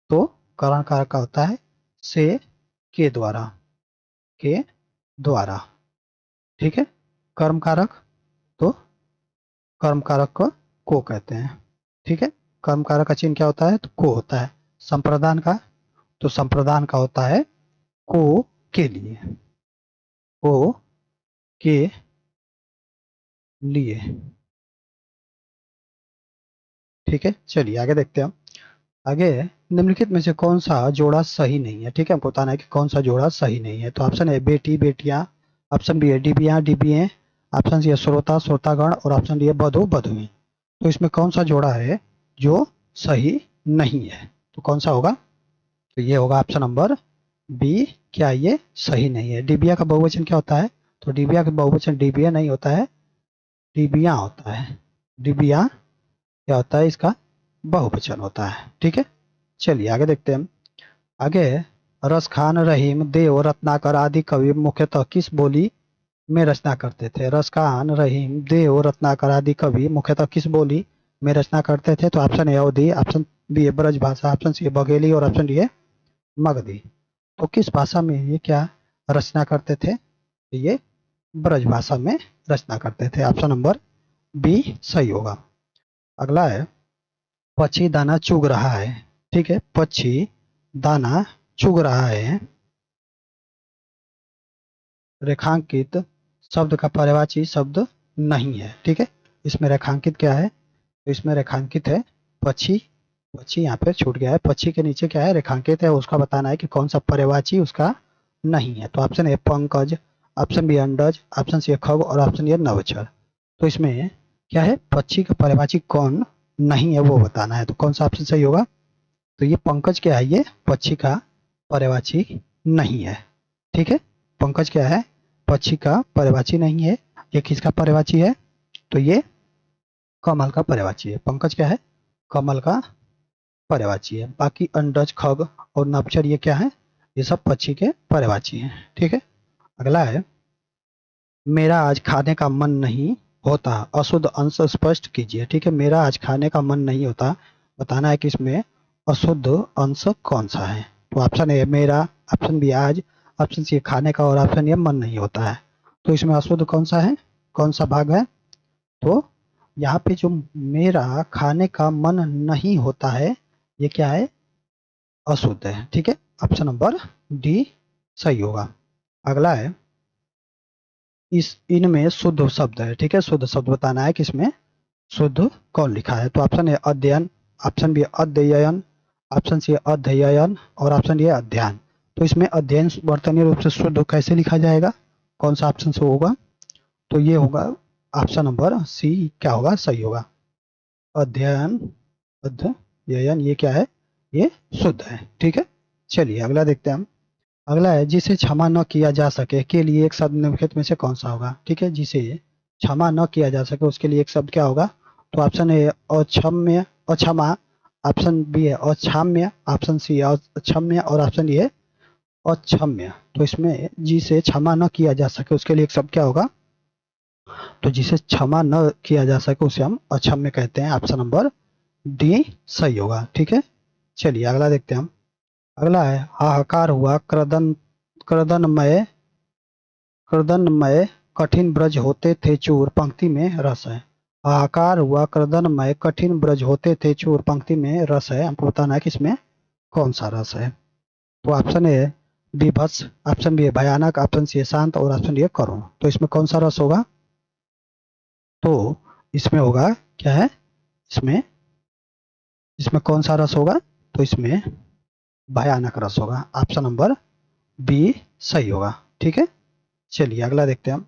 तो करण कारक का होता है से, के द्वारा, के द्वारा। ठीक है, कर्म कारक, तो कर्म कारक को कहते हैं। ठीक है, कर्म कारक का चिन्ह क्या होता है? तो को होता है। संप्रदान का, तो संप्रदान का होता है को के लिए, को के लिए। ठीक है, चलिए आगे देखते हैं हम। आगे निम्नलिखित में से कौन सा जोड़ा सही नहीं है। ठीक है, हमको बताना है कि कौन सा जोड़ा सही नहीं है। तो ऑप्शन है बेटी बेटियां, ऑप्शन बी है डिबिया डिबिये, ऑप्शन सी है श्रोता श्रोतागण और ऑप्शन डी है बधु बधुएं। तो इसमें कौन सा जोड़ा है जो सही नहीं है? तो कौन सा होगा? तो ये होगा ऑप्शन नंबर बी। क्या ये सही नहीं है? डिबिया का बहुवचन क्या होता है? तो डिबिया का बहुवचन डिबिया नहीं होता है, डिबिया होता है। डिबिया क्या होता है? इसका बहुवचन होता है। ठीक है, चलिए आगे देखते हैं हम। आगे रसखान रहीम देव रत्नाकर आदि कवि मुख्यतः किस बोली में रचना करते थे? रसखान रहीम देव रत्नाकर आदि कवि मुख्यतः किस बोली में रचना करते थे? तो option A Awadhi, option B है ब्रज भाषा, ऑप्शन सी है बघेली और ऑप्शन डी है मगधी। तो किस भाषा में ये क्या रचना करते थे? ये ब्रज भाषा में रचना करते थे। ऑप्शन नंबर बी सही होगा। अगला है पक्षी दाना चुग रहा है। ठीक है, पक्षी दाना चुग रहा है रेखांकित शब्द का पर्यायवाची शब्द नहीं है। ठीक है, इसमें रेखांकित क्या है? तो इसमें रेखांकित है पक्षी, पक्षी यहाँ पे छूट गया है। पक्षी के नीचे क्या है? रेखांकित है, उसका बताना है कि कौन सा पर्यायवाची उसका नहीं है। तो ऑप्शन ए पंकज, ऑप्शन बी अंडज, ऑप्शन सी खग और ऑप्शन ए नवचर। तो इसमें क्या है? पक्षी का पर्यायवाची कौन नहीं है वो बताना है। तो कौन सा ऑप्शन सही होगा? तो ये पंकज क्या है? ये पक्षी का पर्यायवाची नहीं है। ठीक है, पंकज क्या है? पक्षी का पर्यायवाची नहीं है। ये किसका पर्यायवाची है? तो ये कमल का पर्यायवाची है। पंकज क्या है? कमल का पर्यायवाची है। बाकी अंडज, खग और नभचर ये क्या है? ये सब पक्षी के पर्यायवाची हैं। ठीक है, अगला है, मेरा आज खाने का मन नहीं होता, अशुद्ध अंश स्पष्ट कीजिए। ठीक है, मेरा आज खाने का मन नहीं होता, बताना है कि इसमें अशुद्ध अंश कौन सा है। तो ऑप्शन ए मेरा, ऑप्शन बी आज, ऑप्शन सी खाने का और ऑप्शन ए मन नहीं होता है। तो इसमें अशुद्ध कौन सा है? कौन सा भाग है? तो यहाँ पे जो मेरा खाने का मन नहीं होता है, ये क्या है? अशुद्ध है। ठीक है, ऑप्शन नंबर डी सही होगा। अगला है, इस इनमें शुद्ध शब्द है। ठीक है, शुद्ध शब्द बताना है कि इसमें शुद्ध कौन लिखा है। तो ऑप्शन ए अध्ययन, ऑप्शन बी अध्ययन, ऑप्शन सी अध्ययन और ऑप्शन डी अध्ययन। तो इसमें अध्ययन वर्तनीय रूप से शुद्ध कैसे लिखा जाएगा? कौन सा ऑप्शन से होगा? तो ये होगा ऑप्शन नंबर सी, क्या होगा? सही होगा। अध्ययन, अध्ययन ये क्या है? ये शुद्ध है। ठीक है, चलिए अगला देखते हैं हम। अगला है, जिसे क्षमा न किया जा सके के लिए एक शब्द निम्नलिखित में से कौन सा होगा? ठीक है, जिसे क्षमा न किया जा सके उसके लिए एक शब्द क्या होगा? तो ऑप्शन ए अक्षम्य, अक्षमा, ऑप्शन बी है अक्षाम्य, ऑप्शन सी है अक्षम्य और ऑप्शन डी है अक्षम्य। तो इसमें जिसे क्षमा न किया जा सके उसके लिए एक शब्द क्या होगा? तो जिसे क्षमा न किया जा सके उसे हम अक्षम्य कहते हैं। ऑप्शन नंबर डी सही होगा। ठीक है, चलिए अगला देखते हैं हम। अगला है, हाहाकार हुआ क्रदन, क्रदनमय, क्रदनमय कठिन ब्रज होते थे चूर, पंक्ति में रस है। हाहाकार हुआ क्रदनमय कठिन ब्रज होते थे चूर, पंक्ति में रस है। हमको बताना है कि इसमें कौन सा रस है। तो ऑप्शन ए बीभत्स, ऑप्शन बी है भयानक, ऑप्शन सी है शांत और ऑप्शन डी है करुण। तो इसमें कौन सा रस होगा? तो इसमें होगा क्या है? इसमें इसमें कौन सा रस होगा? तो इसमें भयानक रस होगा। ऑप्शन नंबर बी सही होगा। ठीक है, चलिए अगला देखते हैं हम।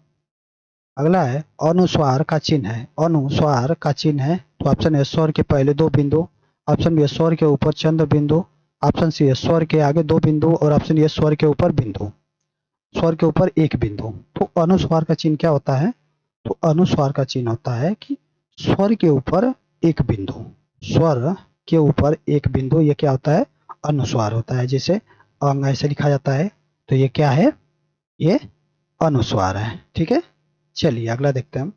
अगला है, अनुस्वार का चिन्ह है, अनुस्वार का चिन्ह है। तो ऑप्शन है स्वर के पहले दो बिंदु, ऑप्शन बी है स्वर के ऊपर चंद्र बिंदु, ऑप्शन सी है स्वर के आगे दो बिंदु और ऑप्शन डी है स्वर के ऊपर बिंदु, स्वर के ऊपर एक बिंदु। तो अनुस्वार का चिन्ह क्या होता है? तो अनुस्वार का चिन्ह होता है कि स्वर के ऊपर एक बिंदु, स्वर के ऊपर एक बिंदु, ये क्या होता है? अनुस्वार होता है। जैसे अंग ऐसे लिखा जाता है, तो ये क्या है? ये अनुस्वार है। ठीक है, चलिए अगला देखते हैं हम।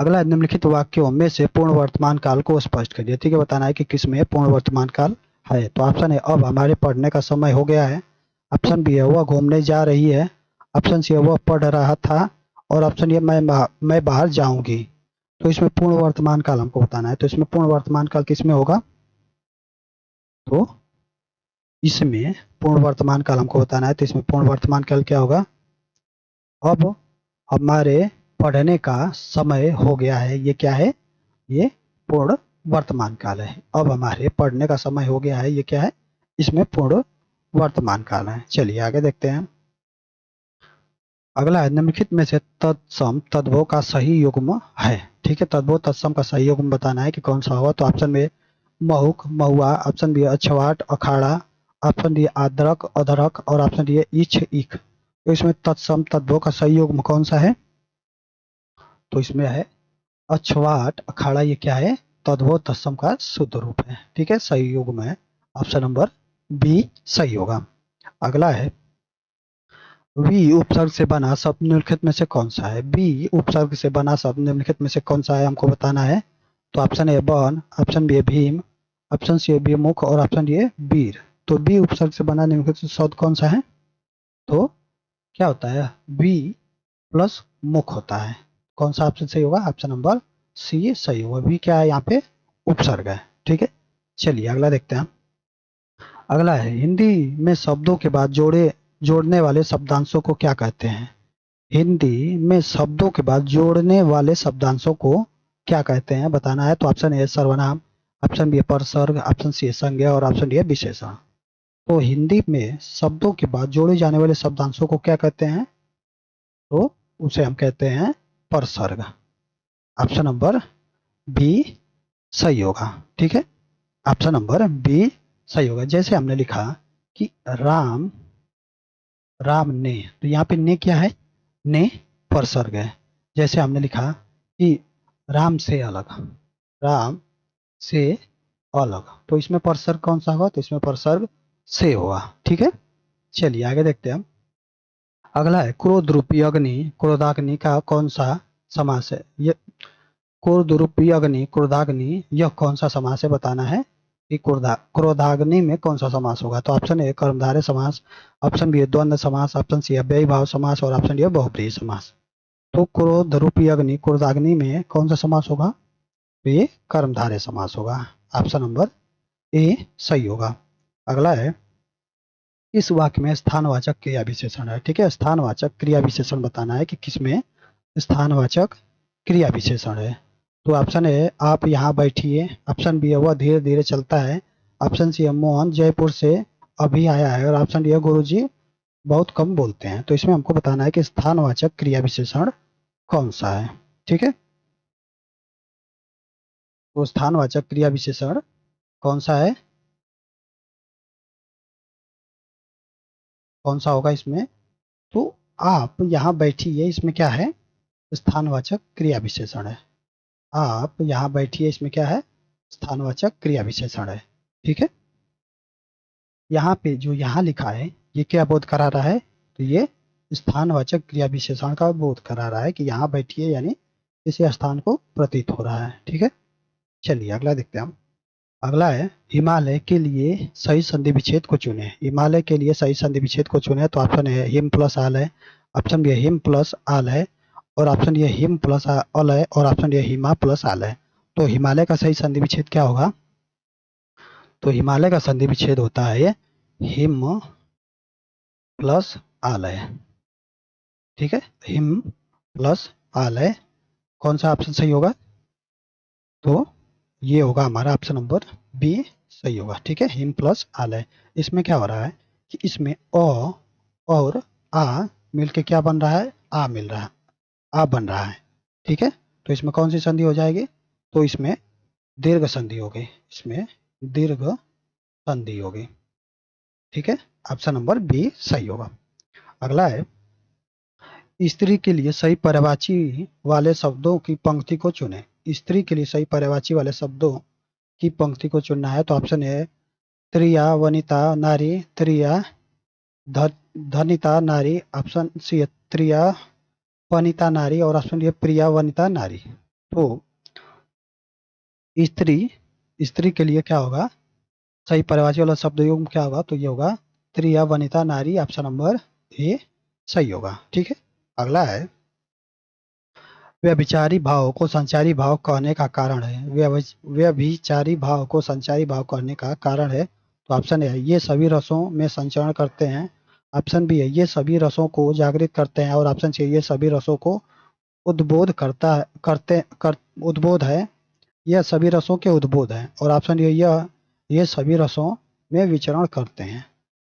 अगला निम्नलिखित वाक्यों में से पूर्ण वर्तमान काल को स्पष्ट करिए। ठीक है, बताना है कि किस में पूर्ण वर्तमान काल है। तो ऑप्शन है अब हमारे पढ़ने का समय हो गया है, ऑप्शन बी है वह घूमने जा रही है, ऑप्शन सी है वह पढ़ रहा था और ऑप्शन ये मैं बाहर जाऊंगी। तो इसमें पूर्ण वर्तमान काल हमको बताना है। तो इसमें पूर्ण वर्तमान काल किस में होगा? तो इसमें पूर्ण वर्तमान काल हमको बताना है। तो इसमें पूर्ण वर्तमान काल क्या होगा? अब हमारे पढ़ने का समय हो गया है, ये क्या है? ये पूर्ण वर्तमान काल है। अब हमारे पढ़ने का समय हो गया है, ये क्या है? इसमें पूर्ण वर्तमान काल है। चलिए आगे देखते हैं। अगला है, निम्नलिखित में से तत्सम तद्भव का सही युग्म है। ठीक है, तद्भव तत्सम का सही युग्म बताना है कि कौन सा होगा। तो ऑप्शन में महुक, महुआ, ऑप्शन बी अछवाट, अखाड़ा, ऑप्शन डी आदरक, अधरक और ऑप्शन डी इछ, इक। तो इसमें तत्सम तद्भव का सही युग्म कौन सा है? तो इसमें है अछवाट, अखाड़ा, ये क्या है? तद्भव तत्सम का शुद्ध रूप है। ठीक है, सही युग्म है। ऑप्शन नंबर बी सही होगा। अगला है, वी उपसर्ग से बना शब्द निम्नलिखित में से कौन सा है? बी उपसर्ग से बना शब्द निम्नलिखित में से कौन सा है, हमको बताना है। तो ऑप्शन ए बन, ऑप्शन बी है भीम, ऑप्शन सी है विमुख और ऑप्शन डी है वीर। तो बी उपसर्ग से बना निम्नलिखित शब्द कौन सा है? तो क्या होता है? वी प्लस मुख होता है। कौन सा ऑप्शन सही होगा? ऑप्शन नंबर सी सही होगा। वी क्या है? यहाँ पे उपसर्ग है। ठीक है, चलिए अगला देखते हैं। अगला है, हिंदी में शब्दों के बाद जोड़ने वाले शब्दांशों को क्या कहते हैं? हिंदी में शब्दों के बाद जोड़ने वाले शब्दांशों को क्या कहते हैं, बताना है। तो ऑप्शन ए सर्वनाम, ऑप्शन बी परसर्ग, ऑप्शन सी संज्ञा और ऑप्शन डी विशेषण। तो हिंदी में शब्दों के बाद जोड़े जाने वाले शब्दांशों को क्या कहते हैं? तो उसे हम कहते हैं परसर्ग। ऑप्शन नंबर बी सही होगा। ठीक है, ऑप्शन नंबर बी सही होगा। जैसे हमने लिखा कि राम राम ने, तो यहाँ पे ने क्या है, ने परसर्ग है। जैसे हमने लिखा कि राम से अलग, राम से अलग, तो इसमें परसर्ग कौन सा होगा, तो इसमें परसर्ग से होगा। ठीक है, चलिए आगे देखते हैं हम। अगला है क्रोध रूपी अग्नि क्रोधाग्नि का कौन सा समास है। ये क्रोध रूपी अग्नि क्रोधाग्नि, यह कौन सा समास है बताना है कि क्रोधाग्नि में कौन सा समास होगा। तो ऑप्शन ए कर्मधारय समास, ऑप्शन बी द्वंद्व समास, ऑप्शन सी अव्ययी भाव समास और ऑप्शन डी बहुब्रीहि समास। तो क्रोध रूपी अग्नि क्रोधाग्नि में कौन सा समास होगा, तो ये कर्मधारय समास होगा। ऑप्शन नंबर ए सही होगा। अगला है इस वाक्य में स्थानवाचक क्रिया विशेषण है। ठीक है, स्थानवाचक क्रिया विशेषण बताना है कि किसमें स्थानवाचक क्रिया विशेषण है। तो ऑप्शन है आप यहाँ बैठिए, ऑप्शन बी है वह धीरे धीरे चलता है, ऑप्शन सी है मोहन जयपुर से अभी आया है और ऑप्शन डी है गुरुजी बहुत कम बोलते हैं। तो इसमें हमको बताना है कि स्थानवाचक क्रिया विशेषण कौन सा है। ठीक है, तो स्थानवाचक क्रिया विशेषण कौन सा है, कौन सा होगा इसमें। तो आप यहाँ बैठिए, इसमें क्या है, स्थानवाचक क्रिया विशेषण है। आप यहाँ बैठिए, इसमें क्या है, स्थानवाचक क्रिया विशेषण है। ठीक है, यहाँ पे जो यहाँ लिखा है ये क्या बोध करा रहा है, तो ये स्थानवाचक क्रिया विशेषण का बोध करा रहा है कि यहाँ बैठिए यानी किसी स्थान को प्रतीत हो रहा है। ठीक है, चलिए अगला देखते हैं हम। अगला है हिमालय के लिए सही संधि विच्छेद को चुने। हिमालय के लिए सही संधि विच्छेद को चुने, तो ऑप्शन है हिम प्लस आल है, ऑप्शन बी हिम प्लस आल है और ऑप्शन डी हिम प्लस अल है और ऑप्शन डी हिमा प्लस आल है। तो हिमालय का सही संधि विच्छेद क्या होगा, तो हिमालय का संधि विच्छेद होता है हिम प्लस आल है। ठीक है, हिम प्लस आल है। कौन सा ऑप्शन सही होगा, तो ये होगा हमारा ऑप्शन नंबर बी सही होगा। ठीक है, हिम प्लस आल है। इसमें क्या हो रहा है कि इसमें अ और आ मिलके क्या बन रहा है, आ मिल रहा है, आ बन रहा है। ठीक है, तो इसमें कौन सी संधि हो जाएगी, तो इसमें दीर्घ संधि होगी, इसमें दीर्घ संधि होगी। ठीक है, ऑप्शन नंबर बी सही होगा। अगला है स्त्री के लिए सही पर्यायवाची वाले शब्दों की पंक्ति को चुने। स्त्री के लिए सही पर्यायवाची वाले शब्दों की पंक्ति को चुनना है। तो ऑप्शन है त्रिया वनिता नारी, त्रिया धनिता नारी, ऑप्शन सी है त्रिया वनिता नारी और ऑप्शन डी है प्रिया वनिता नारी। तो स्त्री, स्त्री के लिए क्या होगा, सही पर्यायवाची वाला शब्द युग्म क्या होगा, तो ये होगा त्रिया वनिता नारी। ऑप्शन नंबर ए सही होगा। ठीक है, अगला है व्यभिचारी भाव को संचारी भाव कहने का कारण है। व्यभिचारी भाव को संचारी भाव कहने का कारण है। तो ऑप्शन है ये सभी रसों में संचरण करते हैं, ऑप्शन बी है ये सभी रसों को जागृत करते हैं और ऑप्शन सी ये सभी रसों को उद्बोध करता है करते कर उद्बोध है, यह सभी रसों के उद्बोध है और ऑप्शन डी यह ये सभी रसों में विचरण करते हैं।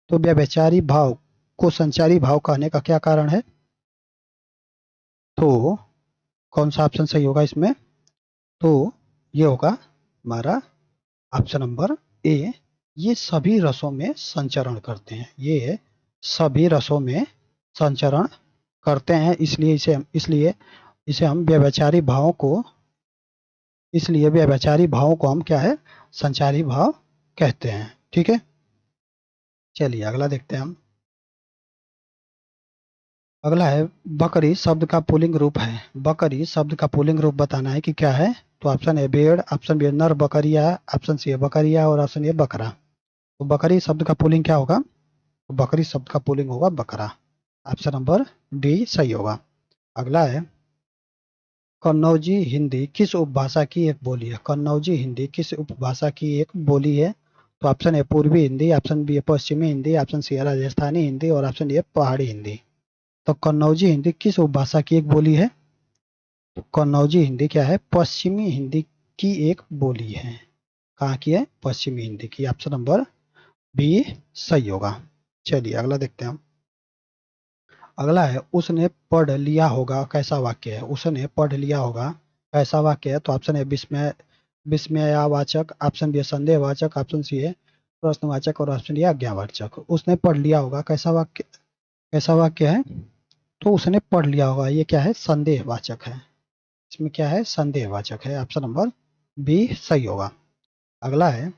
तो व्यभिचारी भाव को संचारी भाव कहने का क्या कारण है, तो कौन सा ऑप्शन सही होगा इसमें, तो ये होगा हमारा ऑप्शन नंबर ए, ये सभी रसों में संचरण करते हैं, ये सभी रसों में संचरण करते हैं, इसलिए इसे हम व्यभिचारी भावों को, इसलिए व्यभिचारी भावों को हम क्या है, संचारी भाव कहते हैं। ठीक है, चलिए अगला देखते हैं हम। अगला है बकरी शब्द का पुल्लिंग रूप है। बकरी शब्द का पुल्लिंग रूप बताना है कि क्या है, तो ऑप्शन है भेड़, ऑप्शन बी नर बकरिया, ऑप्शन सी है बकरिया और ऑप्शन ए बकरा। तो बकरी शब्द का पुल्लिंग क्या होगा, तो बकरी शब्द का पुल्लिंग होगा बकरा। ऑप्शन नंबर डी सही होगा। अगला है कन्नौजी हिंदी किस उपभाषा की एक बोली है। कन्नौजी हिंदी किस उपभाषा की एक बोली है। तो ऑप्शन है पूर्वी हिंदी, ऑप्शन बी है पश्चिमी हिंदी, ऑप्शन सी है राजस्थानी हिंदी और ऑप्शन डी है पहाड़ी हिंदी। तो कन्नौजी हिंदी किस उपभाषा की एक बोली है, तो कन्नौजी हिंदी क्या है, पश्चिमी हिंदी की एक बोली है। कहाँ की है, पश्चिमी हिंदी की। ऑप्शन नंबर बी सही होगा। चलिए अगला देखते हैं हम। अगला है उसने पढ़ लिया होगा कैसा वाक्य है। उसने पढ़ लिया होगा कैसा वाक्य है। तो ऑप्शन है विस्मय विस्मयावाचक, ऑप्शन बी है संदेहवाचक, ऑप्शन सी है प्रश्नवाचक और ऑप्शन डी है आज्ञावाचक। उसने पढ़ लिया होगा, कैसा वाक्य है? तो उसने पढ़ लिया होगा, ये क्या है? संदेहवाचक है। इसमें क्या है? संदेहवाचक है। ऑप्शन नंबर बी सही होगा। अगला है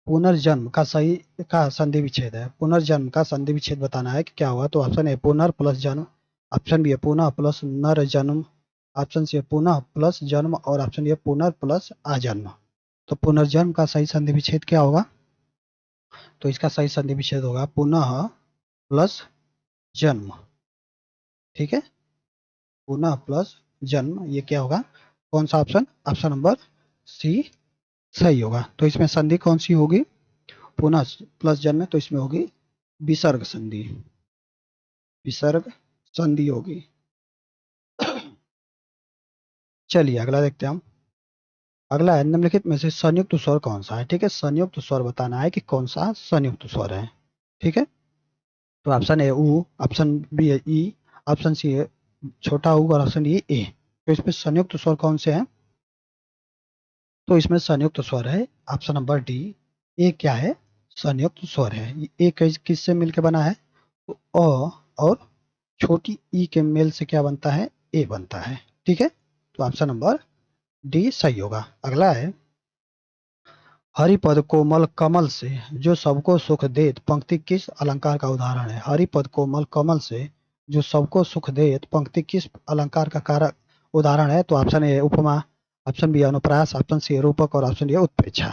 पुनर्जन्म का संधि विच्छेद है। पुनर्जन्म का संधि विच्छेद बताना है कि क्या होगा। तो ऑप्शन ए पुनर् प्लस जन्म, ऑप्शन बी है पुनः प्लस नरजन्म, ऑप्शन सी है पुनः प्लस जन्म और ऑप्शन डी है पुनर् प्लस आजन्म। तो पुनर्जन्म का सही संधि विच्छेद क्या होगा? तो इसका सही संधि विच्छेद होगा पुनः प्लस जन्म। ठीक है, पुनः प्लस जन्म, ये क्या होगा? कौन सा ऑप्शन? ऑप्शन नंबर सी सही होगा। तो इसमें संधि कौन सी होगी? पुनः प्लस जन्म, तो इसमें होगी विसर्ग संधि, विसर्ग संधि होगी। चलिए अगला देखते हैं हम। अगला है निम्नलिखित में से संयुक्त स्वर कौन सा है? ठीक है, संयुक्त स्वर बताना है कि कौन सा संयुक्त स्वर है। ठीक है, तो ऑप्शन ए उ, ऑप्शन बी है ई, ऑप्शन सी है छोटा ऊ और ऑप्शन डी ए। तो इसमें संयुक्त स्वर कौन से हैं? तो इसमें संयुक्त स्वर है ऑप्शन नंबर डी ए। क्या है? संयुक्त स्वर है। ए किससे मिलकर बना है? तो अ और छोटी ई के मेल से क्या बनता है? ए बनता है। ठीक है, तो ऑप्शन नंबर डी सही होगा। अगला है हरिपद कोमल कमल से जो सबको सुख देत पंक्ति किस अलंकार का उदाहरण है? हरिपद कोमल कमल से जो सबको सुख देत पंक्ति किस अलंकार का कारक उदाहरण है? तो ऑप्शन ए उपमा, ऑप्शन बी अनुप्रास, ऑप्शन सी रूपक और ऑप्शन डी उत्प्रेक्षा।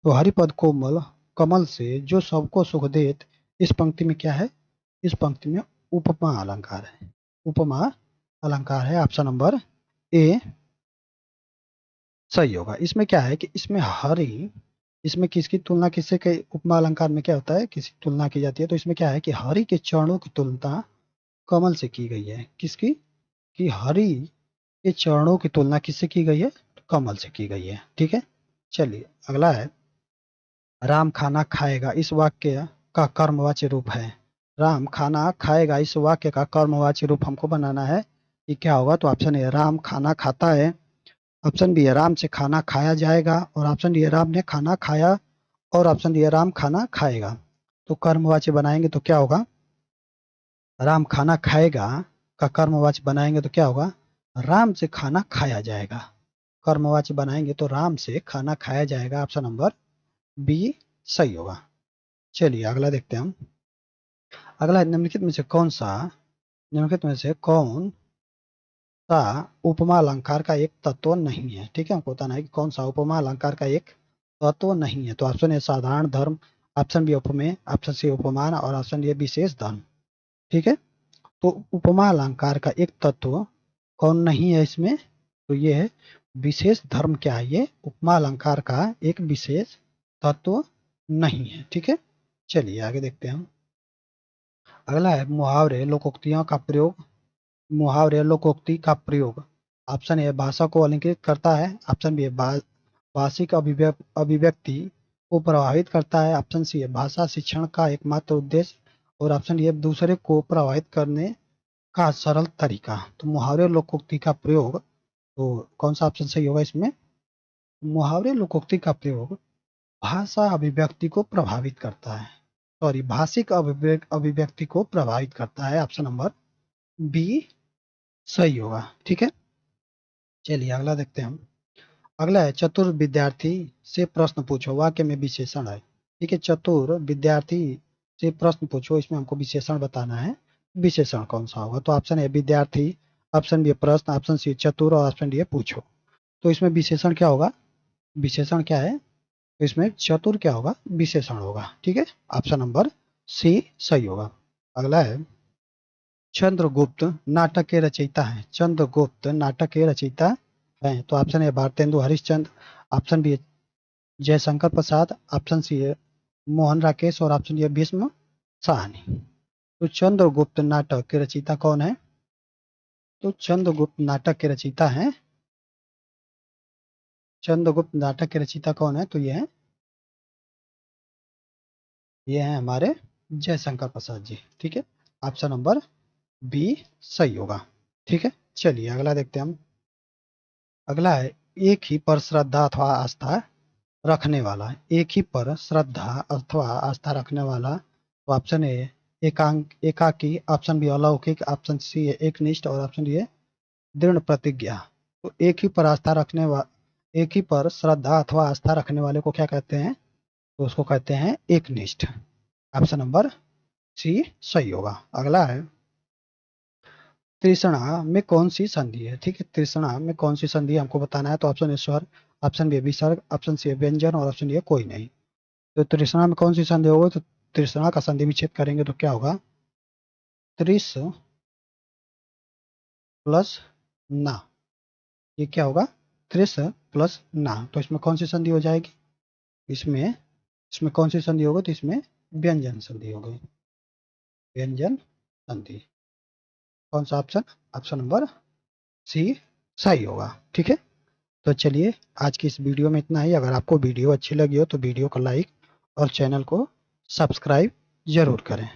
तो हरिपद कोमल कमल से जो सबको सुख देत, इस पंक्ति में क्या है? इस पंक्ति में उपमा अलंकार है। उपमा अलंकार है। ऑप्शन नंबर ए सही होगा। इसमें क्या है कि इसमें हरि, इसमें किसकी तुलना किससे के? उपमा अलंकार में क्या होता है? किसी तुलना की जाती है। तो इसमें क्या है कि हरि के चरणों की तुलना कमल से की गई है। किसकी? कि हरि के चरणों की तुलना किससे की गई है? तो कमल से की गई है। ठीक है, चलिए अगला है राम खाना खाएगा इस वाक्य का कर्मवाच्य रूप है। राम खाना खाएगा इस वाक्य का कर्मवाच्य रूप हमको बनाना है। ये क्या होगा? तो ऑप्शन ए राम खाना खाता है, ऑप्शन बी है राम से खाना खाया जाएगा और ऑप्शन डी है राम ने खाना खाया और ऑप्शन डी है राम खाना खाएगा। तो कर्मवाच्य बनाएंगे तो क्या होगा? राम खाना खाएगा का कर्मवाच्य बनाएंगे तो क्या होगा? राम से खाना खाया जाएगा। कर्मवाच्य बनाएंगे तो राम से खाना खाया जाएगा। ऑप्शन नंबर बी सही होगा। चलिए अगला देखते हैं हम। अगला है निम्नलिखित में से कौन सा उपमा अलंकार का एक तत्व नहीं है? ठीक है, हमको बताना है कि कौन सा उपमा अलंकार का एक तत्व नहीं है। तो ऑप्शन ए साधारण धर्म, ऑप्शन बी उपमेय, ऑप्शन सी उपमान और ऑप्शन डी विशेष धर्म। ठीक है, तो उपमा अलंकार का एक तत्व कौन नहीं है इसमें? तो ये है विशेष धर्म। क्या है? ये उपमा अलंकार का एक विशेष तत्व नहीं है। ठीक है, चलिए आगे देखते हैं हम। अगला है मुहावरे लोकोक्ति का प्रयोग। ऑप्शन ए भाषा को अलंकृत करता है, ऑप्शन बी भाषिक अभिव्यक्ति को प्रभावित करता है, ऑप्शन सी है भाषा शिक्षण का एकमात्र उद्देश्य और ऑप्शन डी है दूसरे को प्रभावित करने का सरल तरीका। तो मुहावरे लोकोक्ति का प्रयोग, तो कौन सा ऑप्शन सही होगा इसमें? मुहावरे लोकोक्ति का प्रयोग भाषा अभिव्यक्ति को प्रभावित करता है, सॉरी भाषिक अभिव्यक्ति को प्रभावित करता है। ऑप्शन नंबर बी सही होगा। ठीक है, चलिए अगला देखते हैं हम। अगला है चतुर विद्यार्थी से प्रश्न पूछो, वाक्य में विशेषण है। ठीक है, चतुर विद्यार्थी से प्रश्न पूछो, इसमें हमको विशेषण बताना है। विशेषण कौन सा होगा? तो ऑप्शन ए विद्यार्थी, ऑप्शन बी प्रश्न, ऑप्शन सी चतुर और ऑप्शन डी पूछो। तो इसमें विशेषण क्या होगा? विशेषण क्या है? तो इसमें चतुर क्या होगा? विशेषण होगा। ठीक है, ऑप्शन नंबर सी सही होगा। अगला है चंद्रगुप्त नाटक के रचयिता हैं। चंद्रगुप्त नाटक के रचयिता हैं। तो option A Bharatendu Harishchandra, option B Jaishankar Prasad, option C है मोहन राकेश और ऑप्शन डी है भीष्म साहनी। तो चंद्रगुप्त नाटक के रचयिता कौन है? तो चंद्रगुप्त नाटक के रचयिता हैं, चंद्रगुप्त नाटक के रचयिता कौन है? तो ये हैं हमारे जयशंकर प्रसाद जी। ठीक है, ऑप्शन नंबर बी सही होगा। ठीक है, चलिए अगला देखते हैं हम। अगला है एक ही पर श्रद्धा अथवा आस्था रखने वाला, एक ही पर श्रद्धा अथवा आस्था रखने वाला। तो ऑप्शन ए एकाकी, ऑप्शन बी अलौकिक, ऑप्शन सी है एकनिष्ठ और ऑप्शन डी है दृढ़ प्रतिज्ञा। तो एक ही पर श्रद्धा अथवा आस्था रखने वाले को क्या कहते हैं? तो उसको कहते हैं एकनिष्ठ। ऑप्शन नंबर सी सही होगा। अगला है तृष्णा में कौन सी संधि है? ठीक है, तृष्णा में कौन सी संधि हमको बताना है। तो ऑप्शन ए स्वर, ऑप्शन बी विसर्ग, ऑप्शन सी व्यंजन और ऑप्शन डी है कोई नहीं। तो तृष्णा में कौन सी संधि होगी? तो तृष्णा का संधि विच्छेद करेंगे तो क्या होगा? त्रिस प्लस ना, ये क्या होगा? त्रिस प्लस ना। तो इसमें कौन सी संधि हो जाएगी? इसमें कौन सी संधि होगी? तो इसमें व्यंजन संधि होगी, व्यंजन संधि। कौन सा ऑप्शन? ऑप्शन नंबर सी सही होगा। ठीक है, तो चलिए आज की इस वीडियो में इतना ही। अगर आपको वीडियो अच्छी लगी हो तो वीडियो को लाइक और चैनल को सब्सक्राइब जरूर करें।